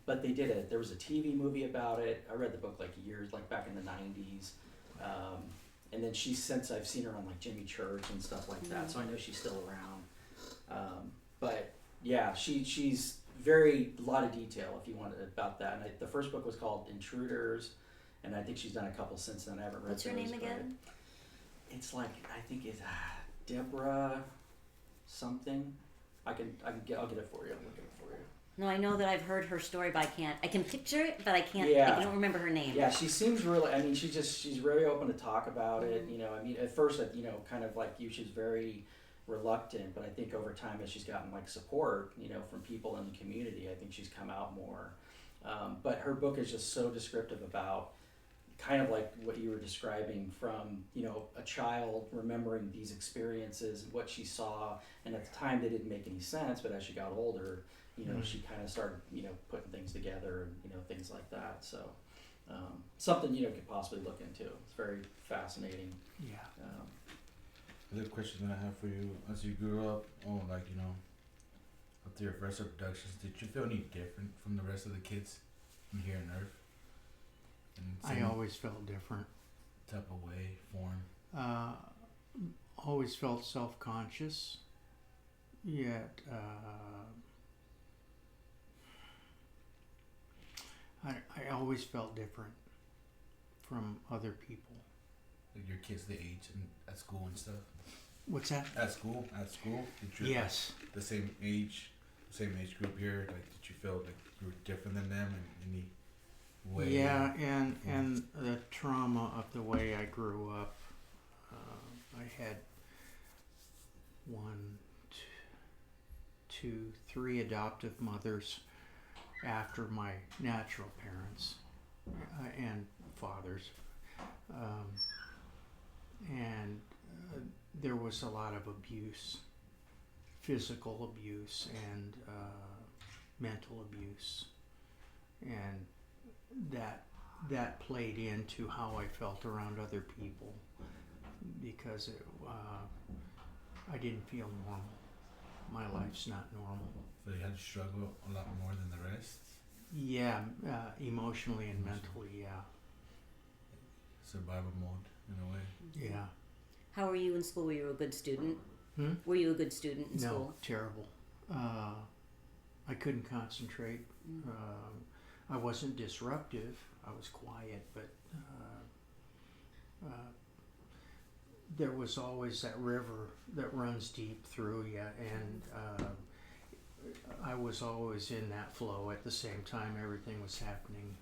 But they did there was a TV movie about it. I read the book back in the 90s. And then since I've seen her on like Jimmy Church and stuff like that, so I know she's still around. But yeah, she's a lot of detail if you want about that. And the first book was called Intruders, and I think she's done a couple since then. I haven't read What's her those, name again? It's I think it's Deborah something. I'll get it for you. I'll look it up for you. No, I know that I've heard her story, but I can picture it, but I can't. Yeah. I don't remember her name. Yeah, she seems really. I mean, she's very open to talk about it. At first, kind of like you, she's very reluctant, but I think over time as she's gotten like support, from people in the community, I think she's come out more. But her book is just so descriptive about kind of like what you were describing from, a child remembering these experiences and what she saw. And at the time they didn't make any sense, but as she got older, she kind of started, putting things together and, things like that. So something, could possibly look into. It's very fascinating. Yeah. Another question that I have for you: as you grew up, after your first abductions, did you feel any different from the rest of the kids in here on Earth? I always felt different. Type of way, form. Always felt self-conscious. Yet, I always felt different from other people. Like your kids, the age and at school and stuff. What's that? At school, did you Yes. the same age group here? Like, did you feel like you were different than them in any way? Yeah, and the trauma of the way I grew up. I had 3 adoptive mothers after my natural parents and fathers, and there was a lot of abuse, physical abuse and mental abuse, and that played into how I felt around other people, because I didn't feel normal. My life's not normal. So you had to struggle a lot more than the rest? Yeah, emotionally and mentally, yeah. Survival mode, in a way. Yeah. How were you in school? Were you a good student? Hmm? Were you a good student in school? No, terrible. I couldn't concentrate. I wasn't disruptive. I was quiet, but there was always that river that runs deep through you, and I was always in that flow at the same time everything was happening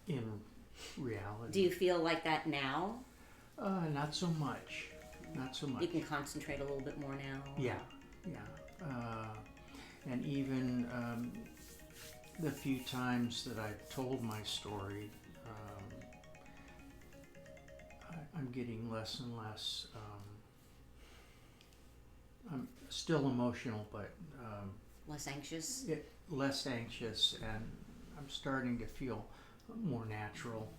in reality. Do you feel like that now? Not so much. Not so much. You can concentrate a little bit more now? Yeah. And even the few times that I've told my story, I'm getting less and less. I'm still emotional, but Less anxious? less anxious, and I'm starting to feel more natural.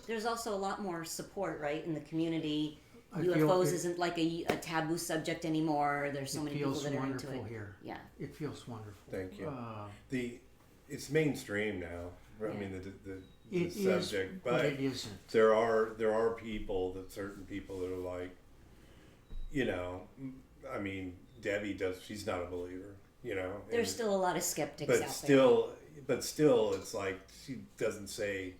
There's also a lot more support, right, in the community. I feel UFOs isn't like a taboo subject anymore. There's so many people that are into it. It feels wonderful here. Yeah. It feels wonderful. Thank you. It's mainstream now. I mean the subject, but it isn't. There are certain people that are like, I mean, Debbie she's not a believer, There's still a lot of skeptics but out still, there. But still, it's like she doesn't say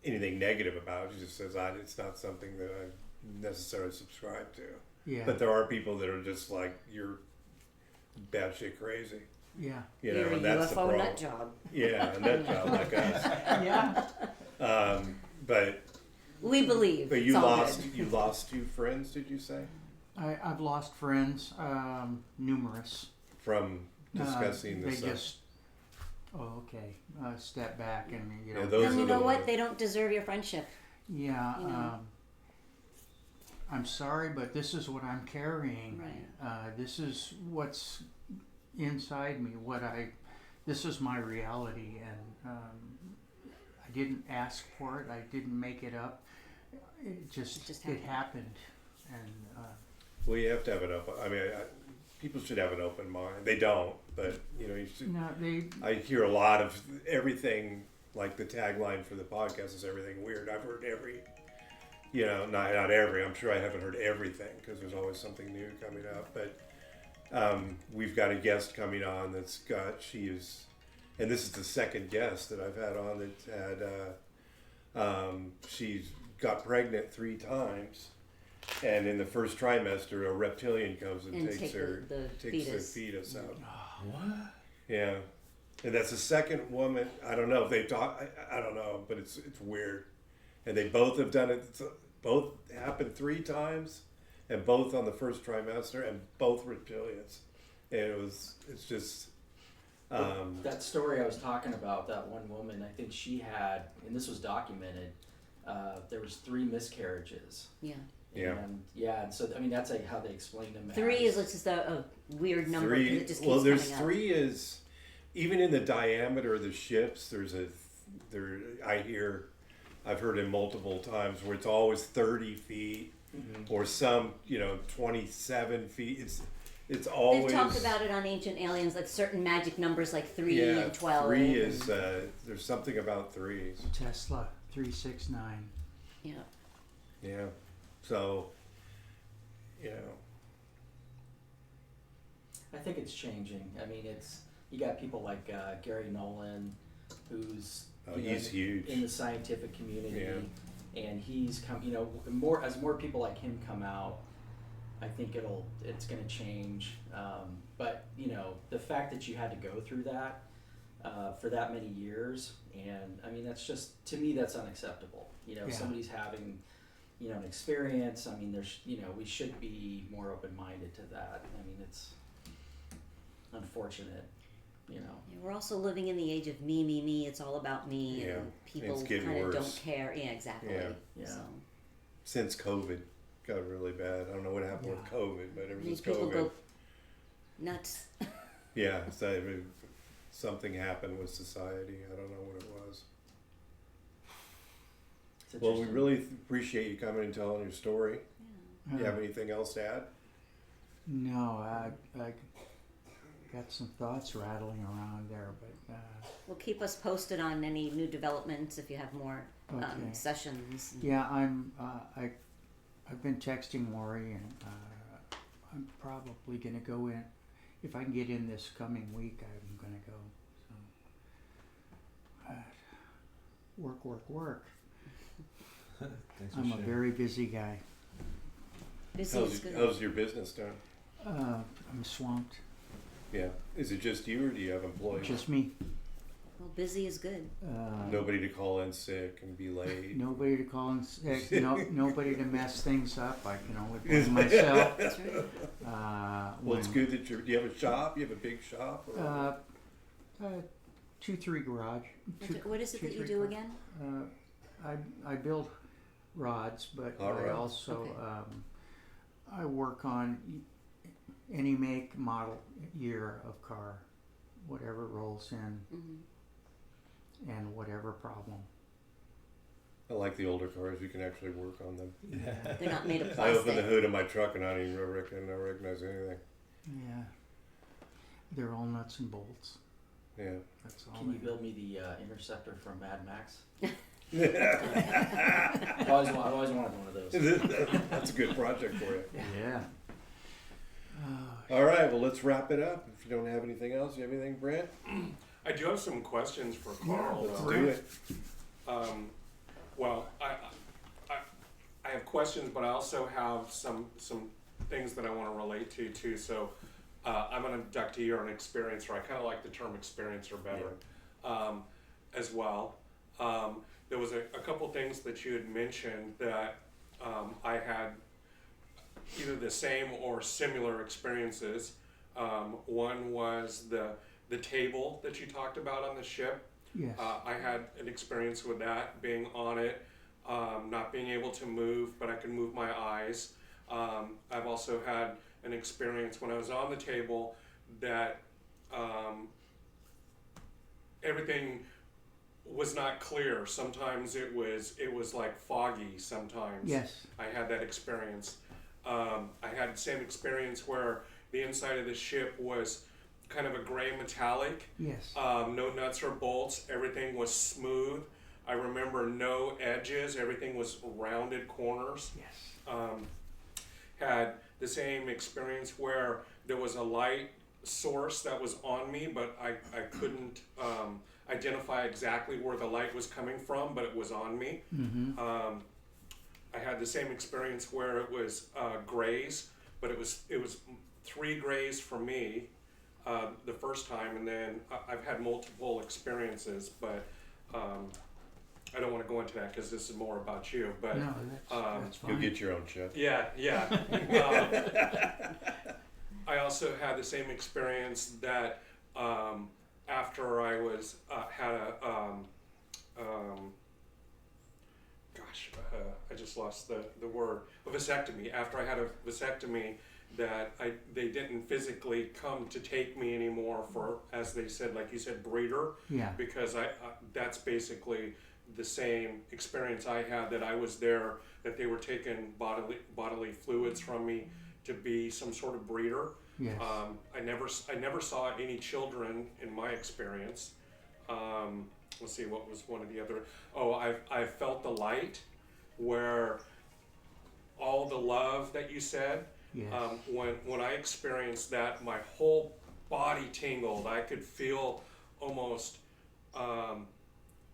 anything negative about it. She just says, it's not something that I necessarily subscribe to. Yeah. But there are people that are just like, you're batshit crazy. Yeah. You're and a that's the UFO problem. nut job. Yeah, a nut job like us. Yeah. But we believe. But it's you all lost good. you lost 2 friends, did you say? I've lost friends, numerous. From discussing they this. just, step back and Yeah, those And are you the know what? ones. They don't deserve your friendship. Yeah. You know. I'm sorry, but this is what I'm carrying. Right. This is what's inside me. This is my reality, and I didn't ask for it. I didn't make it up. It just happened, and. Well, you have to have an open. I mean, people should have an open mind. They don't, but you should. No, I hear a lot of everything. Like the tagline for the podcast is "Everything Weird." I've heard every. Not every. I'm sure I haven't heard everything because there's always something new coming up. But we've got a guest coming on and this is the second guest that I've had on that had. She's got pregnant 3 times. And in the first trimester, a reptilian comes and takes the fetus out. What? Yeah, and that's the second woman. I don't know if they've talked. I don't know, but it's weird. And they both have done it. both happened 3 times, and both on the first trimester, and both reptilians. And it's just, That story I was talking about, that one woman, I think she had, and this was documented, there was 3 miscarriages. Yeah. Yeah. And yeah, and so I mean that's like how they explain them. 3 is just a weird number because it just keeps well, there's coming up. 3 is, even in the diameter of the ships, I've heard it multiple times where it's always 30 feet or some, 27 feet. It's always. They've talked about it on Ancient Aliens, like certain magic numbers like 3 yeah, and 12. 3 is, there's something about 3s. Tesla 369. Yeah. Yeah. So, I think it's changing. I mean, you got people like Gary Nolan, who's he's huge in the scientific community, and he's come. As more people like him come out, I think it's going to change. But the fact that you had to go through that for that many years, and I mean that's just, to me, that's unacceptable. Somebody's having an experience. I mean, there's we should be more open-minded to that. I mean, it's unfortunate. Yeah, we're also living in the age of me. It's all about me, Yeah, and people it's getting kind of worse. don't care. Yeah, exactly. Yeah. So since COVID got really bad. I don't know what happened with COVID, but ever since people COVID. go nuts. Yeah, so something happened with society. I don't know what it was. It's Well, we interesting. really appreciate you coming and telling your story. Uh, You have anything else to add? No, I got some thoughts rattling around there, but Well, keep us posted on any new developments if you have more Okay. sessions. yeah, I've been texting Lori, and I'm probably gonna go in. If I can get in this coming week, I'm gonna go. So, work. Thanks for I'm a sharing. very busy guy. Busy is good. How's your business doing? I'm swamped. Yeah. Is it just you, or do you have employees? Just me. Well, busy is good. Nobody to call in sick and be late. Nobody to call in sick. Nobody to mess things up. I can only blame myself. That's right. Well, it's good that do you have a shop? You have a big shop? Or? 2-3 garage. What is it that you 2-3 do garage. again? I build rods, but All right. I also Okay. I work on any make, model, year of car, whatever rolls in, and whatever problem. I like the older cars. You can actually work on them. Yeah. They're not made of I plastic. open the hood of my truck and I don't even recognize anything. Yeah, they're all nuts and bolts. Yeah. That's all. Can you they- build me the Interceptor from Mad Max? I've always wanted one of those. That's a good project for you. Yeah. All right, well, let's wrap it up. If you don't have anything else, you have anything, Brent? I do have some questions for Karl. Let's though. do it. Well, I have questions, but I also have some things that I want to relate to too. So I'm an abductee or an experiencer. I kind of like the term experiencer better as well. There was a couple things that you had mentioned that I had either the same or similar experiences. One was the table that you talked about on the ship. Yes. I had an experience with that, being on it, not being able to move, but I could move my eyes. I've also had an experience when I was on the table that everything was not clear. Sometimes it was like foggy sometimes. Yes. I had that experience. I had the same experience where the inside of the ship was kind of a gray metallic. Yes. No nuts or bolts. Everything was smooth. I remember no edges. Everything was rounded corners. Yes. Had the same experience where there was a light source that was on me, but I couldn't identify exactly where the light was coming from, but it was on me. Mm-hmm. I had the same experience where it was grays, but it was 3 grays for me the first time, and then I've had multiple experiences, but I don't want to go into that because this is more about you, but No, that's fine. You'll get your own shit. yeah. I also had the same experience that after I was had a I just lost the word, a vasectomy. After I had a vasectomy, that they didn't physically come to take me anymore for, as they said, like you said, breeder. Yeah. Because that's basically the same experience I had, that I was there, that they were taking bodily fluids from me to be some sort of breeder. Yes. I never saw any children in my experience. Let's see, what was one of the other? Oh, I felt the light, where all the love that you said. Yes. When I experienced that, my whole body tingled. I could feel almost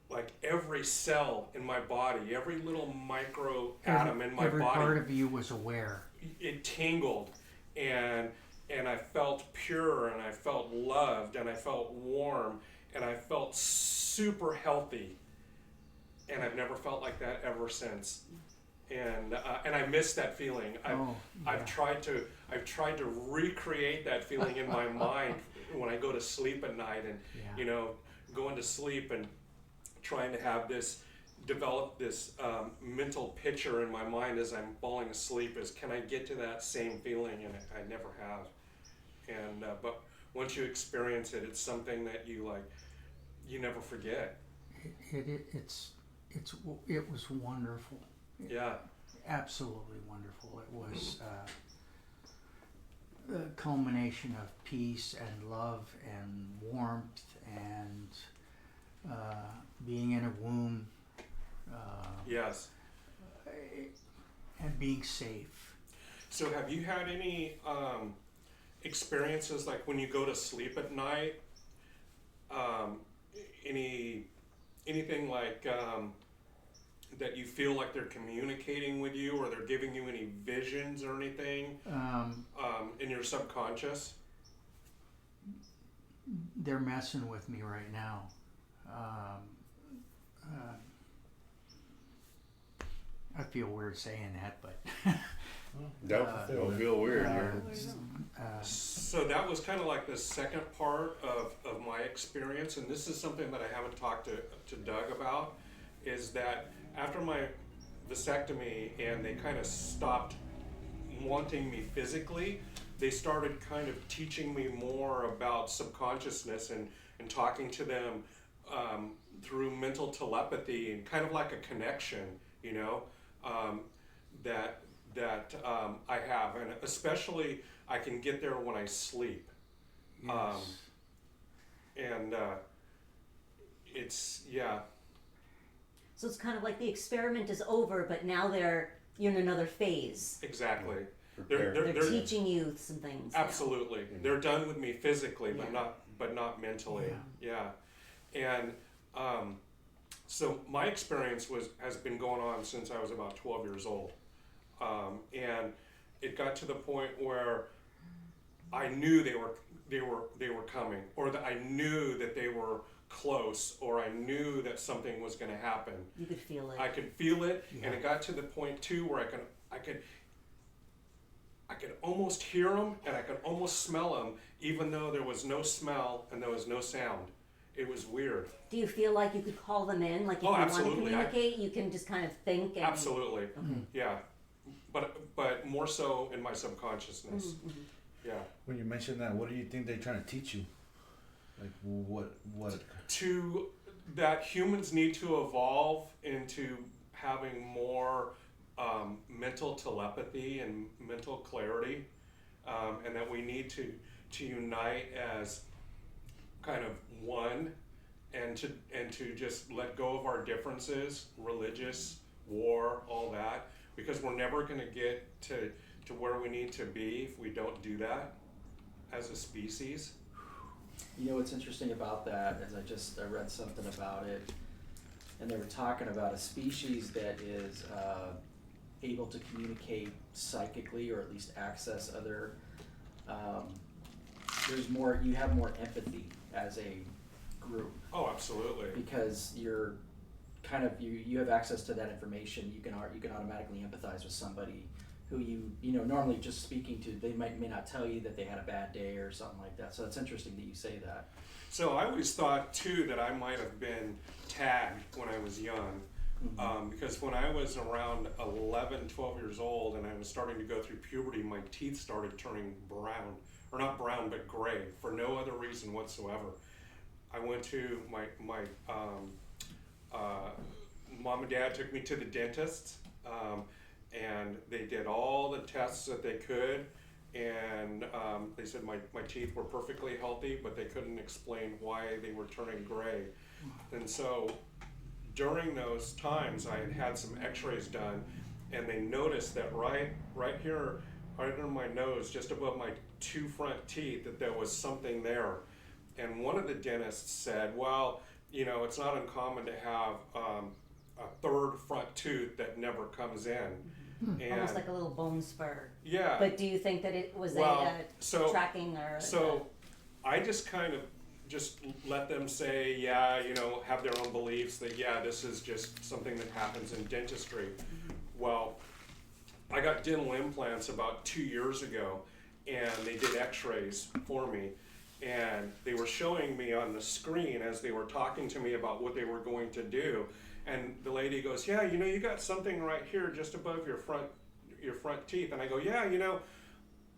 like every cell in my body, every little micro atom in my every body. part of you was aware. It tingled, and I felt pure, and I felt loved, and I felt warm, and I felt super healthy, and I've never felt like that ever since. And I miss that feeling. I've tried to recreate that feeling in my mind when I go to sleep at night, and going to sleep and trying to develop this mental picture in my mind as I'm falling asleep, is can I get to that same feeling? And I never have. And but once you experience it, it's something that you never forget. It was wonderful. Yeah. Absolutely wonderful. It was a culmination of peace and love and warmth and being in a womb. Yes. And being safe. So have you had any experiences, like when you go to sleep at night, anything like that you feel like they're communicating with you, or they're giving you any visions or anything in your subconscious? They're messing with me right now. I feel weird saying that, but Don't feel weird here. So that was kind of like the second part of my experience, and this is something that I haven't talked to Doug about, is that after my vasectomy and they kind of stopped wanting me physically, they started kind of teaching me more about subconsciousness and talking to them through mental telepathy, and kind of like a connection, that I have, and especially I can get there when I sleep. yes. It's So it's kind of like the experiment is over, but now you're in another phase. exactly. Prepare. They're teaching you some things. now. Absolutely. They're done with me physically, Yeah. but not mentally. Yeah. And so my experience has been going on since I was about 12 years old. And it got to the point where I knew they were coming, or that I knew that they were close, or I knew that something was going to happen. You could feel it. I could feel it, Yeah. and it got to the point too where I could almost hear them, and I could almost smell them, even though there was no smell and there was no sound. It was weird. Do you feel like you could call them in? Like if Oh, you absolutely. want to communicate, you can just kind of think and... Absolutely. Okay. Yeah. But more so in my subconsciousness. Mm-hmm. Yeah. When you mention that, what do you think they're trying to teach you? Like what? That humans need to evolve into having more mental telepathy and mental clarity, and that we need to unite as kind of one, and to just let go of our differences, religious, war, all that, because we're never going to get to where we need to be if we don't do that as a species. What's interesting about that is I read something about it, and they were talking about a species that is able to communicate psychically, or at least access other. You have more empathy as a group. Oh, absolutely. Because kind of you have access to that information. You can automatically empathize with somebody who you know normally just speaking to, they may not tell you that they had a bad day or something like that. So it's interesting that you say that. So I always thought too that I might have been tagged when I was young. Because when I was around 11, 12 years old and I was starting to go through puberty, my teeth started turning brown, or not brown, but gray, for no other reason whatsoever. I went to my mom and dad took me to the dentist, and they did all the tests that they could, and they said my teeth were perfectly healthy, but they couldn't explain why they were turning gray. And so during those times, I had some x-rays done, and they noticed that right here, right under my nose, just above my 2 front teeth, that there was something there. And one of the dentists said, well, you know, it's not uncommon to have a 3rd front tooth that never comes in. And almost like a little bone spur. yeah. But do you think that it was tracking or? So I just kind of just let them say, yeah, you know, have their own beliefs that, yeah, this is just something that happens in dentistry. Well, I got dental implants about 2 years ago, and they did x-rays for me, and they were showing me on the screen as they were talking to me about what they were going to do. And the lady goes, yeah, you know, you got something right here just above your front teeth. And I go, yeah, you know,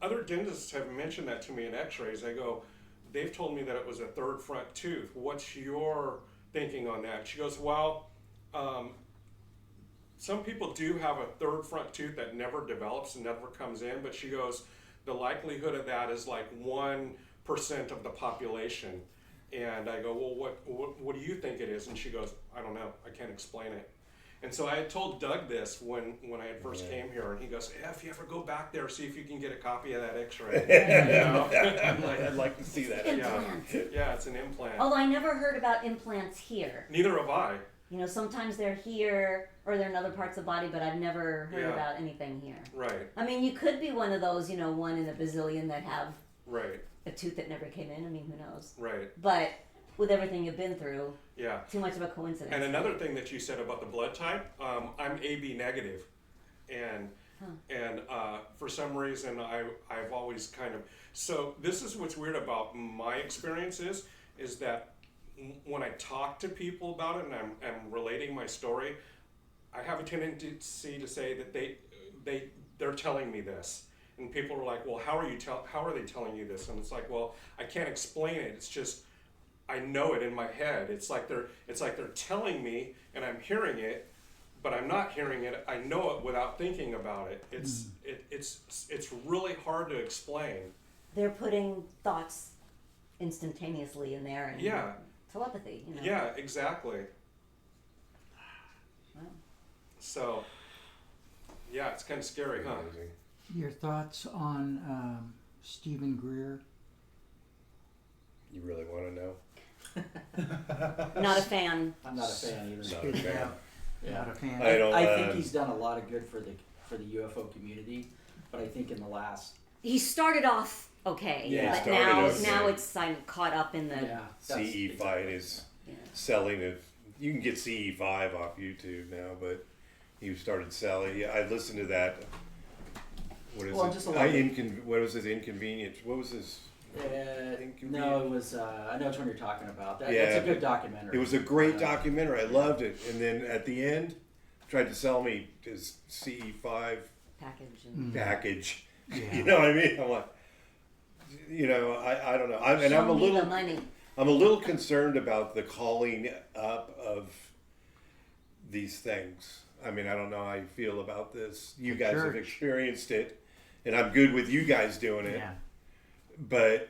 other dentists have mentioned that to me in x-rays. I go, they've told me that it was a 3rd front tooth. What's your thinking on that? She goes, well, some people do have a 3rd front tooth that never develops and never comes in, but she goes, the likelihood of that is like 1% of the population. And I go, well, what do you think it is? And she goes, I don't know, I can't explain it. And so I had told Doug this when I had first came here, and he goes, yeah, if you ever go back there, see if you can get a copy of that x-ray. You know? I'd like to see that. Yeah, it's an implant. Although I never heard about implants here. Neither have I. You know, sometimes they're here or they're in other parts of the body, but I've never heard about anything here. Right. I mean, you could be one of those, you know, 1 in a bazillion that have Right. a tooth that never came in. I mean, who knows? Right. But with everything you've been through, Yeah. too much of a coincidence. And another thing that you said about the blood type, I'm AB negative, and for some reason I've always kind of, so this is what's weird about my experiences is that when I talk to people about it and I'm relating my story, I have a tendency to say that they're telling me this, and people are like, well, how are they telling you this? And it's like, well, I can't explain it. It's just I know it in my head. It's like they're telling me, and I'm hearing it, but I'm not hearing it. I know it without thinking about it. It's really hard to explain. They're putting thoughts instantaneously in there, and telepathy. You know. Yeah, exactly. Wow. So, yeah, it's kind of scary, huh? Your thoughts on Stephen Greer? You really want to know? Not a fan. I'm not a fan either. Not a fan. Not a fan. I think he's done a lot of good for the UFO community, but I think in the last He started off okay, but now it's caught up in the CE fight is selling it. You can get CE5 off YouTube now, but he started selling. Yeah, I listened to that. What is it? What was his inconvenience? What was his? No, it was. I know which one you're talking about. That's a good documentary. It was a great documentary. I loved it. And then at the end, tried to sell me his CE5 package. Yeah. You know what I mean? I'm like, you know, I don't know. I'm a little concerned about the calling up of these things. I mean, I don't know how you feel about this. You guys have experienced it, and I'm good with you guys doing it. Yeah. But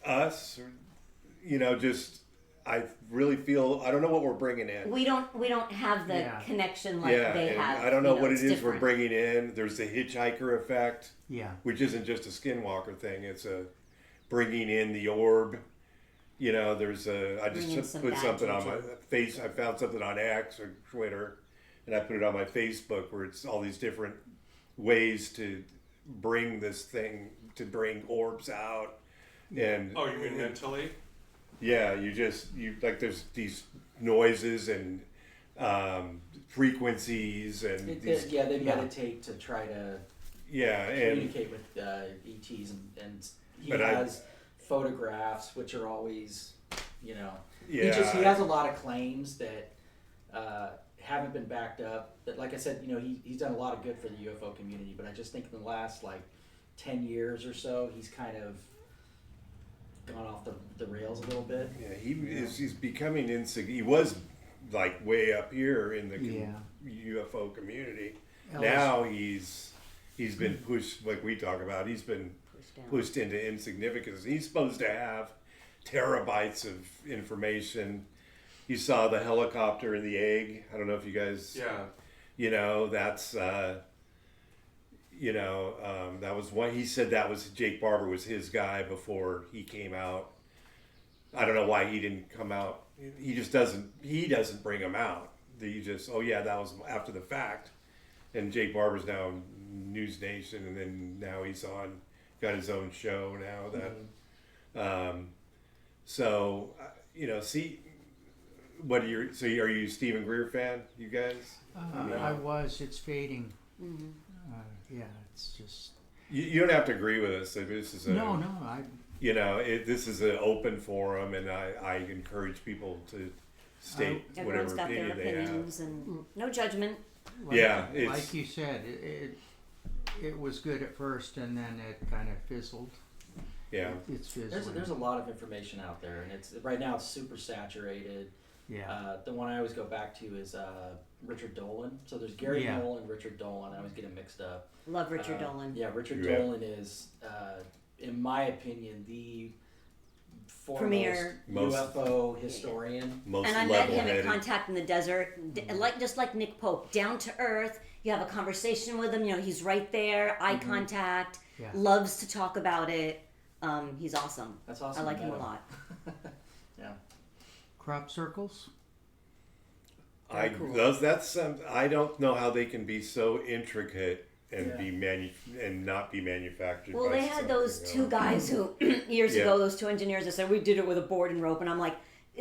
us, you know, just I really feel I don't know what we're bringing in. We don't have the connection like they have. I don't know what it is we're bringing in. There's the hitchhiker effect, which isn't just a skinwalker thing. It's a bringing in the orb. You know, there's I just put something on my face. I found something on X or Twitter, and I put it on my Facebook where it's all these different ways to bring this thing, to bring orbs out. And oh, you mean mentally? Yeah, you like there's these noises and frequencies and they meditate to try to communicate with ETs, and he has photographs which are always, he has a lot of claims that haven't been backed up. That, like I said, he's done a lot of good for the UFO community, but I just think in the last 10 years or so, he's kind of gone off the rails a little bit. Yeah, he's becoming insignificant. He was way up here in the UFO community. Now he's been pushed, like we talk about. He's been pushed into insignificance. He's supposed to have terabytes of information. You saw the helicopter in the egg. I don't know if you guys. Yeah. That's. That was one. He said that was Jake Barber was his guy before he came out. I don't know why he didn't come out. He just doesn't. He doesn't bring them out. He just. that was after the fact. And Jake Barber's now on News Nation, and then now he's got his own show now. That. See. What are you? So are you a Stephen Greer fan? You guys? I was. It's fading. Mm-hmm. It's just. You don't have to agree with us. This is no. This is an open forum, and I encourage people to state whatever got opinion their they opinions, have. and no judgment. Like you said, it was good at first, and then it kind of fizzled. Yeah, it's fizzling. There's a lot of information out there, and it's right now it's super saturated. Yeah. The one I always go back to is Richard Dolan. So there's Gary Knoll and Richard Dolan. I always get them mixed up. Love Richard Dolan. Yeah, Richard Dolan is, in my opinion, the foremost premier UFO historian. Most and I met him at Contact in the Desert, just like Nick Pope, down to earth. You have a conversation with him. He's right there, eye contact. Yeah. Loves to talk about it. He's awesome. That's awesome. I like him a lot. Yeah. Crop circles. I don't know how they can be so intricate and and not be manufactured. Well, they had those two guys who years ago, those two engineers that said we did it with a board and rope, and I'm like,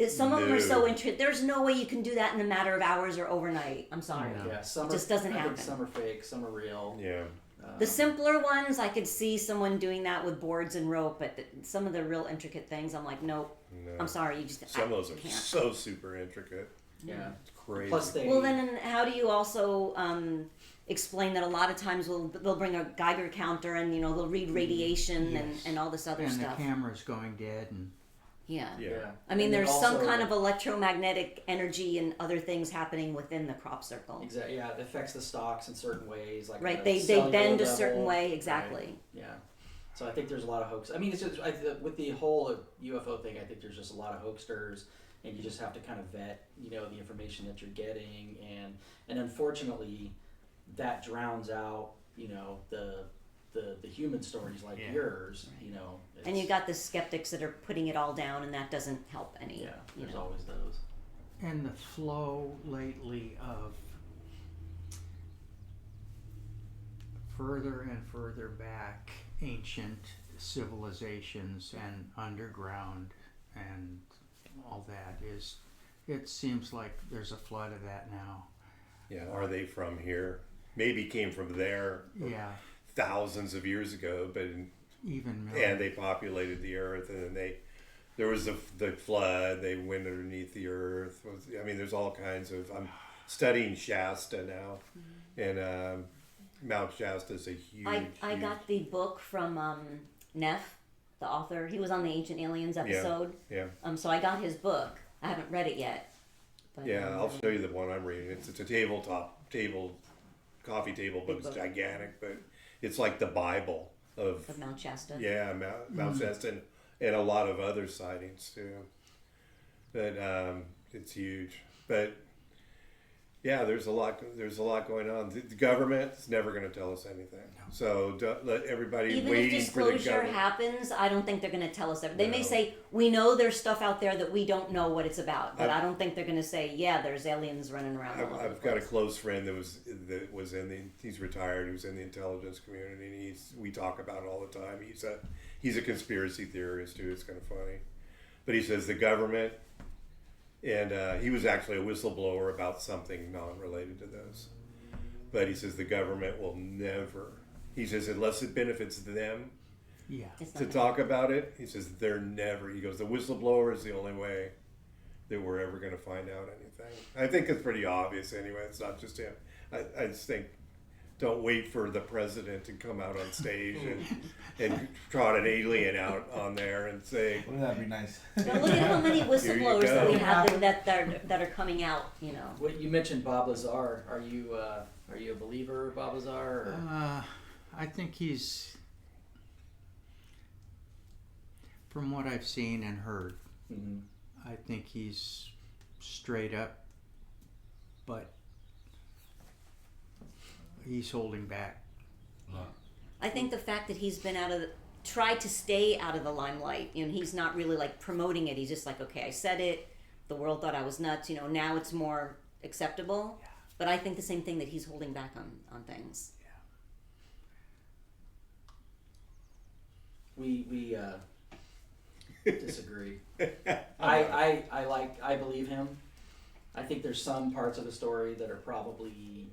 some of them are so intricate. There's no way you can do that in a matter of hours or overnight. I'm sorry. Yeah, it just doesn't happen. Some are fake, some are real. Yeah. The simpler ones, I could see someone doing that with boards and rope, but some of the real intricate things, I'm like, nope. No. I'm sorry, you just some of those are so super intricate. Yeah, it's crazy. Plus well, then how do you also explain that a lot of times they'll bring a Geiger counter and they'll read radiation and all this other stuff. And the camera's going dead and. Yeah. I mean, there's some kind of electromagnetic energy and other things happening within the crop circle. Exactly. Yeah, it affects the stalks in certain ways. Like right. They bend a certain way. Exactly. Right? Yeah. So I think there's a lot of hoax. I mean, it's just with the whole UFO thing. I think there's just a lot of hoaxsters, and you just have to kind of vet, the information that you're getting, and unfortunately, that drowns out, the human stories like yours, and you got the skeptics that are putting it all down, and that doesn't help any. Yeah, there's always those. And the flow lately of further and further back ancient civilizations and underground and all that it seems like there's a flood of that now. Yeah, are they from here? Maybe came from there. Yeah. Thousands of years ago, but even and they populated the earth, and then there was the flood. They went underneath the earth. There's all kinds of. I'm studying Shasta now, and Mount Shasta is a huge. I got the book from Neff, the author. He was on the Ancient Aliens episode. Yeah. So I got his book. I haven't read it yet. But, I'll show you the one I'm reading. It's a coffee table book. It's gigantic, but. It's like the Bible of Mount Shasta. Yeah, Mount Shasta and a lot of other sightings too. But it's huge. But yeah, there's a lot going on. The government is never going to tell us anything. No. So don't let everybody even waiting if for the disclosure government. happens, I don't think they're going to tell us everything. They may say we know there's stuff out there that we don't know what it's about, but I don't think they're going to say there's aliens running around. I've got a close friend that was he's retired. He was in the intelligence community, and we talk about it all the time. He's a conspiracy theorist too. It's kind of funny, but he says the government And he was actually a whistleblower about something non-related to those. But he says the government will never. He says unless it benefits them Yeah. It's to not- talk about it, he says they're never. He goes, the whistleblower is the only way that we're ever going to find out anything. I think it's pretty obvious anyway. It's not just him. I just think don't wait for the president to come out on stage and trot an alien out on there and say, Wouldn't that be nice? Well, look at how many whistleblowers go. that we have that are coming out. You know. What you mentioned, Bob Lazar. Are you a believer, Bob Lazar? Or? I think he's, from what I've seen and heard, Mhm. I think he's straight up, but he's holding back. I think the fact that he's been tried to stay out of the limelight, and he's not really like promoting it. He's just like, okay, I said it. The world thought I was nuts. Now it's more acceptable. Yeah. But I think the same thing that he's holding back on things. We disagree. I believe him. I think there's some parts of the story that are probably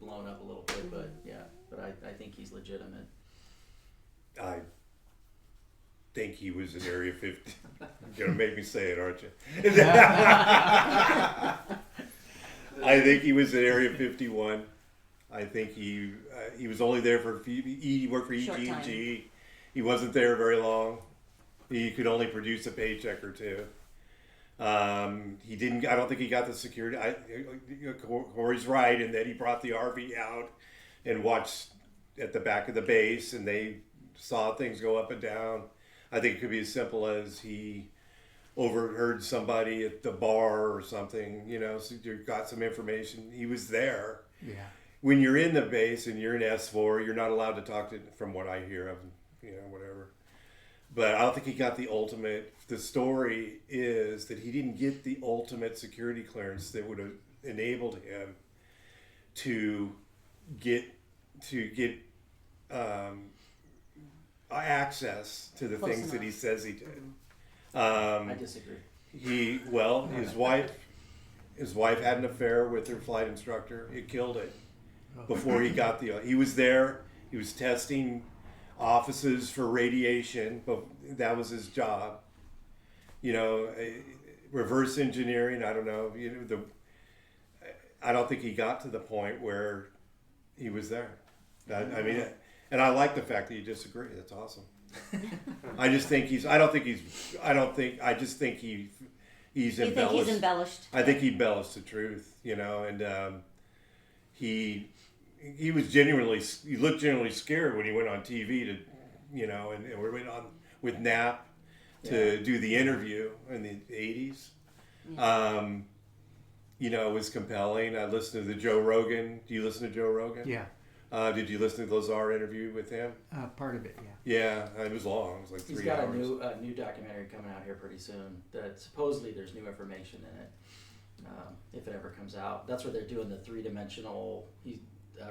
blown up a little bit, but I think he's legitimate. I think he was in Area 50. You're going to make me say it, aren't you? I think he was in Area 51. I think he was only there for he worked for Short time. EG&G. He wasn't there very long. He could only produce a paycheck or two. He didn't. I don't think he got the security. Korey's right in that he brought the RV out and watched at the back of the base, and they saw things go up and down. I think it could be as simple as he overheard somebody at the bar or something. So you got some information. He was there. Yeah. When you're in the base and you're in S4, you're not allowed to talk to, from what I hear of, whatever. But I don't think he got the ultimate. The story is that he didn't get the ultimate security clearance that would have enabled him to get access to the Close things that enough. he says he did. I disagree. His wife had an affair with her flight instructor. It killed it before he got he was there. He was testing offices for radiation, but that was his job. Reverse engineering. I don't know. I don't think he got to the point where he was there. I mean, and I like the fact that you disagree. That's awesome. I just think he's embellished. You think he's embellished? I think he embellished the truth, and he looked genuinely scared when he went on TV to, and we went on with Knapp to do the interview in the 80s. Yeah. It was compelling. I listened to the Joe Rogan. Do you listen to Joe Rogan? Yeah. Did you listen to the Lazar interview with him? Part of it, yeah. Yeah, it was long. It was like 3 He's got hours. a new documentary coming out here pretty soon. That supposedly there's new information in it. If it ever comes out, that's where they're doing the 3-dimensional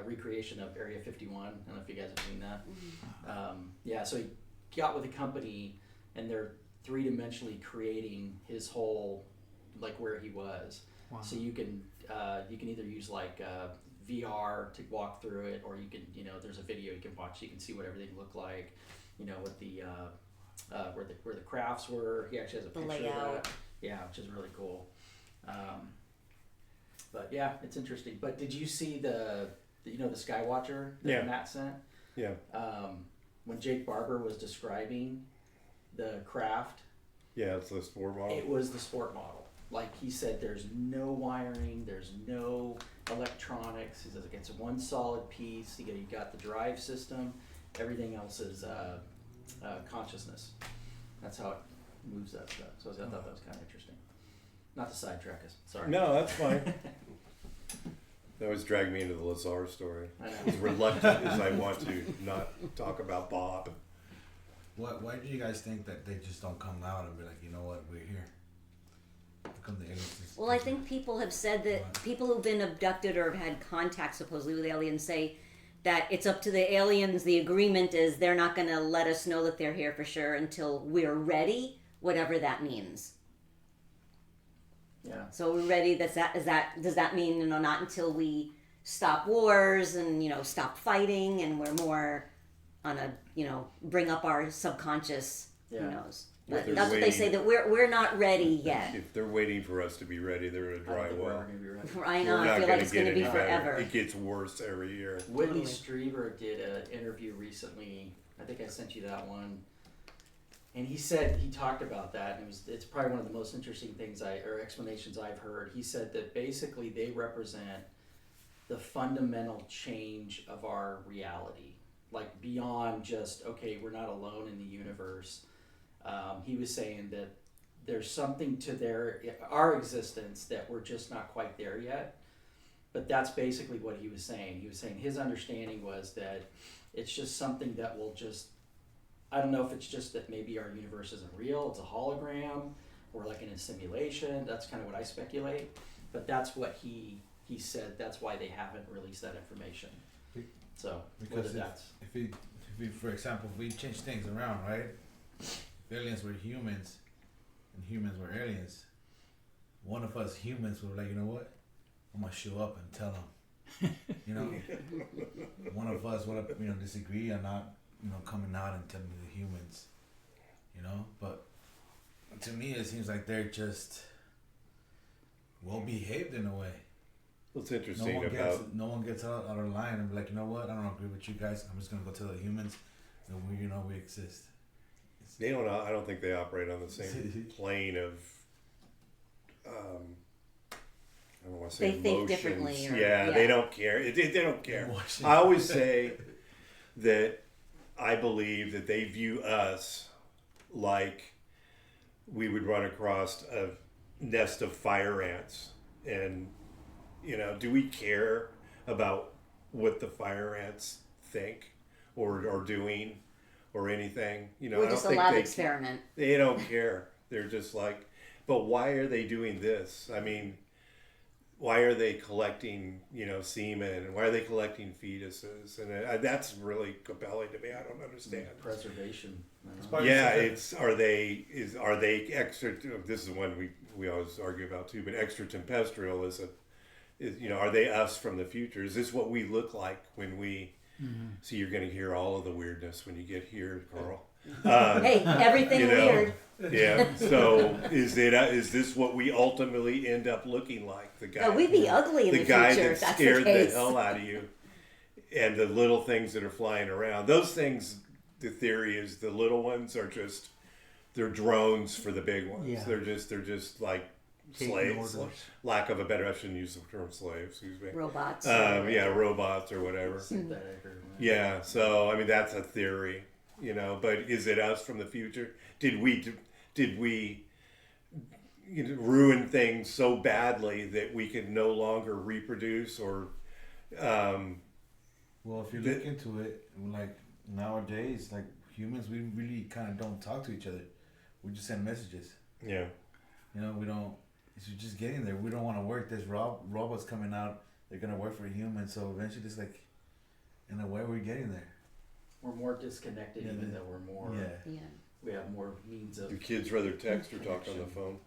recreation of Area 51. I don't know if you guys have seen that. So he got with a company, and they're 3-dimensionally creating his whole, like where he was. Wow. So you can either use like VR to walk through it, or you can there's a video you can watch. So you can see what everything looked like. What the where the crafts were. He actually has a The picture layout. of that. Yeah, which is really cool. But yeah, it's interesting. But did you see the Skywatcher that Yeah. Matt sent? Yeah. When Jake Barber was describing the craft, Yeah, it's the sport model. it was the sport model. Like he said, there's no wiring, there's no electronics. He says it's one solid piece. You got the drive system. Everything else is consciousness. That's how it moves that stuff. So I thought that was kind of interesting. Not to sidetrack us. Sorry. No, that's fine. That always dragged me into the Lazar story. I know. As reluctant as I want to not talk about Bob. Why do you guys think that they just don't come out and be like, you know what, we're here? How come the aliens just- Well, I think people have said that people who've been abducted or have had contact supposedly with aliens say that it's up to the aliens. The agreement is they're not going to let us know that they're here for sure until we're ready, whatever that means. Yeah. So we're ready. Does that mean not until we stop wars and stop fighting and we're more on a bring up our subconscious. Yeah. Who knows? If But they're that's what they say, waiting- that we're not ready yet. If they're waiting for us to be ready, they're in a I don't dry think we're well. ever gonna be ready. I know. We're I not feel like it's get going to be any better. forever. It gets worse every year. Whitney Totally. Strieber did an interview recently. I think I sent you that one. And he talked about that, and it's probably one of the most interesting things or explanations I've heard. He said that basically they represent the fundamental change of our reality, like beyond just, okay, we're not alone in the universe. He was saying that there's something to our existence that we're just not quite there yet. But that's basically what he was saying. He was saying his understanding was that it's just something that will just, I don't know if it's just that maybe our universe isn't real, it's a hologram, or like in a simulation. That's kind of what I speculate. But that's what he said, that's why they haven't released that information. So, Because whether that's... if we, for example, if we change things around, right? If aliens were humans and humans were aliens, one of us humans would be like, you know what? I'm gonna show up and tell them. One of us would disagree and not coming out and telling the humans. But to me it seems like they're just well behaved in a way. What's interesting about No one gets out of line and be like, you know what? I don't agree with you guys. I'm just gonna go tell the humans that we exist. they don't. I don't think they operate on the same plane of. I don't want to say They think emotions. differently, or- yeah, yeah. they don't care. They don't care. Emotions. I always say that I believe that they view us like we would run across a nest of fire ants, and do we care about what the fire ants think or are doing or anything? I We're don't just a think lab they experiment. They don't care. They're just like, but why are they doing this? I mean, why are they collecting, semen, and why are they collecting fetuses? And that's really compelling to me. I don't understand. Preservation. Yeah, are they extra? This is one we always argue about too. But extraterrestrial is are they us from the future? Is this what we look like when we? So you're going to hear all of the weirdness when you get here, Karl. Hey, everything weird. Yeah. So is this what we ultimately end up looking like? The guy. No, we'd be ugly in the guy future that if that's scared the case. hell out of you, and the little things that are flying around. Those things. The theory is the little ones are they're drones for the big ones. Yeah. They're just like Taking slaves. orders. Lack of a better, I shouldn't use the term slave. Excuse me. Robots. Robots or whatever. Synthetic or Yeah, so I mean that's a theory, but is it us from the future? Did we ruin things so badly that we can no longer reproduce or Well, if you look into it, like nowadays, like humans, we really kind of don't talk to each other. We just send messages. yeah. We don't. It's just getting there. We don't want to work. There's robots coming out. They're gonna work for humans. So eventually, just like in a way, we're getting there. we're more disconnected, Yeah, even though we're more. Yeah. We have more means of. Your kids rather text or talk on the phone?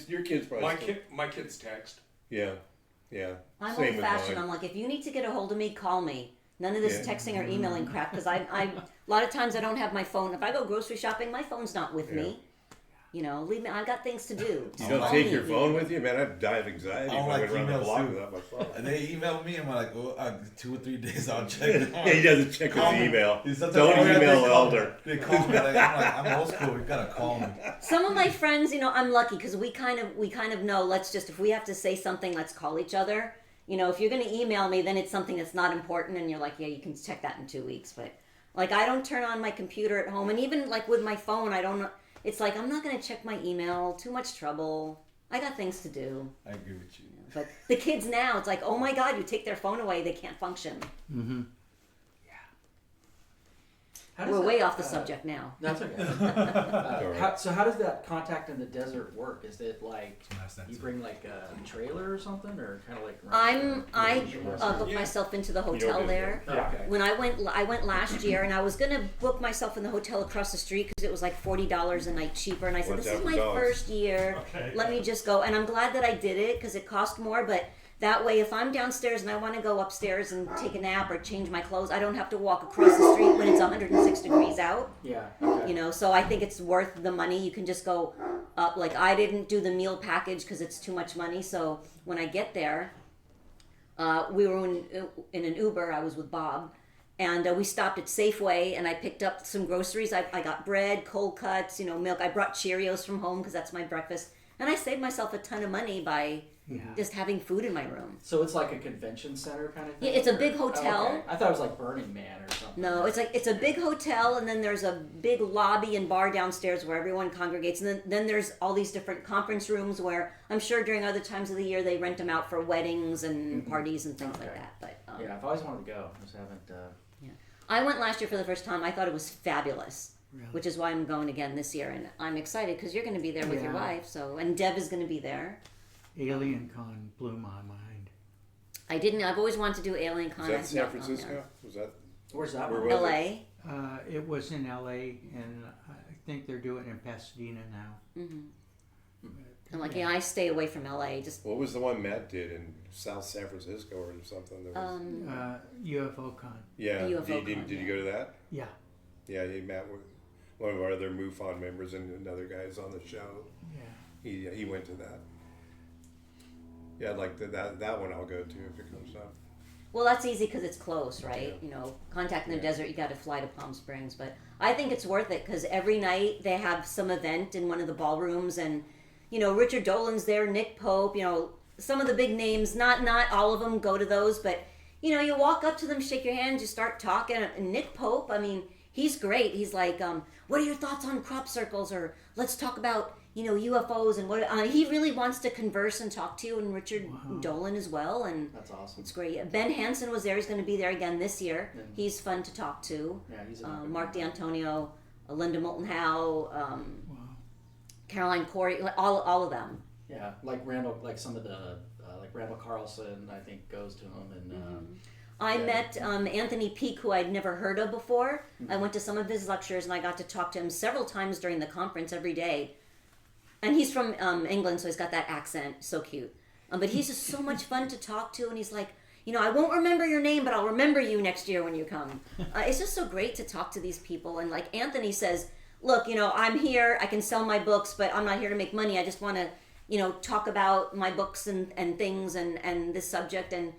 Your kids probably. My kids text. Yeah, yeah. I'm Same old with fashioned. mine. I'm like, if you need to get a hold of me, call me. None of this Yeah. texting or emailing crap, because I a lot of times I don't have my phone. If I go grocery shopping, my phone's not with me. Leave me. I've got things to do. You don't Call take me your if you phone need with you, man. I'd die of anxiety I if don't I like went around the emails, block too. without my phone. And they email me. I'm like, 2 or 3 days. I'll check it. Yeah, he doesn't check his email. Sometimes Don't all I have to email do is call Elder. me. They call me. I'm old school. You gotta call me. Some of my friends, I'm lucky because we kind of know. Let's just, if we have to say something, let's call each other. If you're going to email me, then it's something that's not important, and you're like, yeah, you can check that in 2 weeks. But like, I don't turn on my computer at home, and even like with my phone, I don't. It's like I'm not going to check my email. Too much trouble. I got things to do. I agree with you. But the kids now, it's like, oh my God, you take their phone away, they can't function. Mm-hmm. We're way off the subject now. That's okay. So how does that contact in the desert work? Is it like you bring like a trailer or something, or kind of like? I booked myself into the hotel there. Oh, okay. When I went last year, and I was gonna book myself in the hotel across the street because it was like $40 a night cheaper. And I said, Watch this out is for my dogs. first year. Okay. Let me just go. And I'm glad that I did it because it cost more, but. That way, if I'm downstairs and I want to go upstairs and take a nap or change my clothes, I don't have to walk across the street when it's 106 degrees out. Yeah. Okay. You know, so I think it's worth the money. You can just go up. Like, I didn't do the meal package because it's too much money. So when I get there, we were in an Uber. I was with Bob. And we stopped at Safeway, and I picked up some groceries. I got bread, cold cuts, milk. I brought Cheerios from home because that's my breakfast. And I saved myself a ton of money by just having food in my room. So it's like a convention center kind of thing? Yeah, it's a big hotel. Oh, okay. I thought it was like Burning Man or something. No, it's a big hotel, and then there's a big lobby and bar downstairs where everyone congregates, and then there's all these different conference rooms where I'm sure during other times of the year they rent them out for weddings and parties and things like that. But yeah, I've always wanted to go. I just haven't. I went last year for the first time. I thought it was fabulous, which is why I'm going again this year, and I'm excited because you're going to be there with your wife. So, and Deb is going to be there. Alien Con blew my mind. I've always wanted to do Alien Con. Is that San Francisco? Was that? Where's that Where one? was L.A. It was in L.A. and I think they're doing it in Pasadena now. And I stay away from L.A. Just What was the one Matt did in South San Francisco or something? There was, UFO Con. yeah. UFO Did you go to that? Yeah. Yeah, he met with one of our other MUFON members and another guy's on the show. Yeah. He went to that. Yeah, I'd like that one. I'll go to if it comes up. Well, that's easy because it's close, right? Contact in the desert, you got to fly to Palm Springs. But I think it's worth it because every night they have some event in one of the ballrooms, and Richard Dolan's there, Nick Pope, some of the big names. Not all of them go to those, but you walk up to them, shake your hand, you start talking. And Nick Pope, I mean, he's great. He's like, what are your thoughts on crop circles? Or let's talk about UFOs and what he really wants to converse and talk to you, and Richard Dolan as well, and That's awesome. it's great. Ben Hansen was there. He's going to be there again this year. He's fun to talk to. Yeah, he's Mark D'Antonio, Linda Moulton Howe, Caroline Korey, all of them. Yeah, like Randall, like some of the like Randall Carlson, I think goes to him, and I met Anthony Peake, who I'd never heard of before. I went to some of his lectures, and I got to talk to him several times during the conference every day. And he's from England, so he's got that accent, so cute. But he's just so much fun to talk to, and he's like, I won't remember your name, but I'll remember you next year when you come. It's just so great to talk to these people. And like Anthony says, look, I'm here, I can sell my books, but I'm not here to make money. I just want to, talk about my books and things and this subject, and,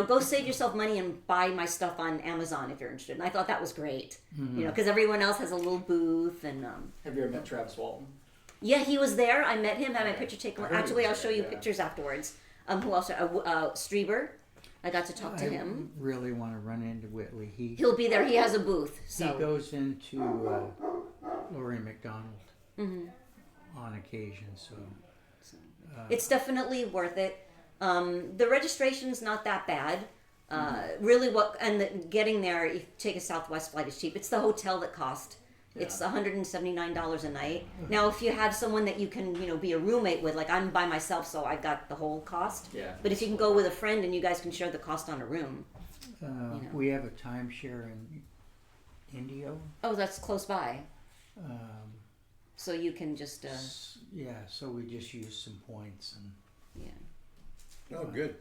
go save yourself money and buy my stuff on Amazon if you're interested. And I thought that was great, because everyone else has a little booth. And have you ever met Travis Walton? yeah, he was there. I met him, had my picture taken. I heard he Actually, was I'll show there, you yeah. pictures afterwards. Who else? Strieber. I got to talk to him. Really want to run into Whitley. He'll be there. He has a booth. He So goes into Laurie McDonald on occasion. So it's definitely worth it. The registration's not that bad. Really, getting there, you take a Southwest flight is cheap. It's the hotel that cost. It's $179 a night. Now, if you have someone that you can, be a roommate with, like I'm by myself, so I got the whole cost. Yeah. But if you can go with a friend and you guys can share the cost on a room. we have a timeshare in Indio. Oh, that's close by. Um, So you can just, so we just use some points and yeah. Oh, good.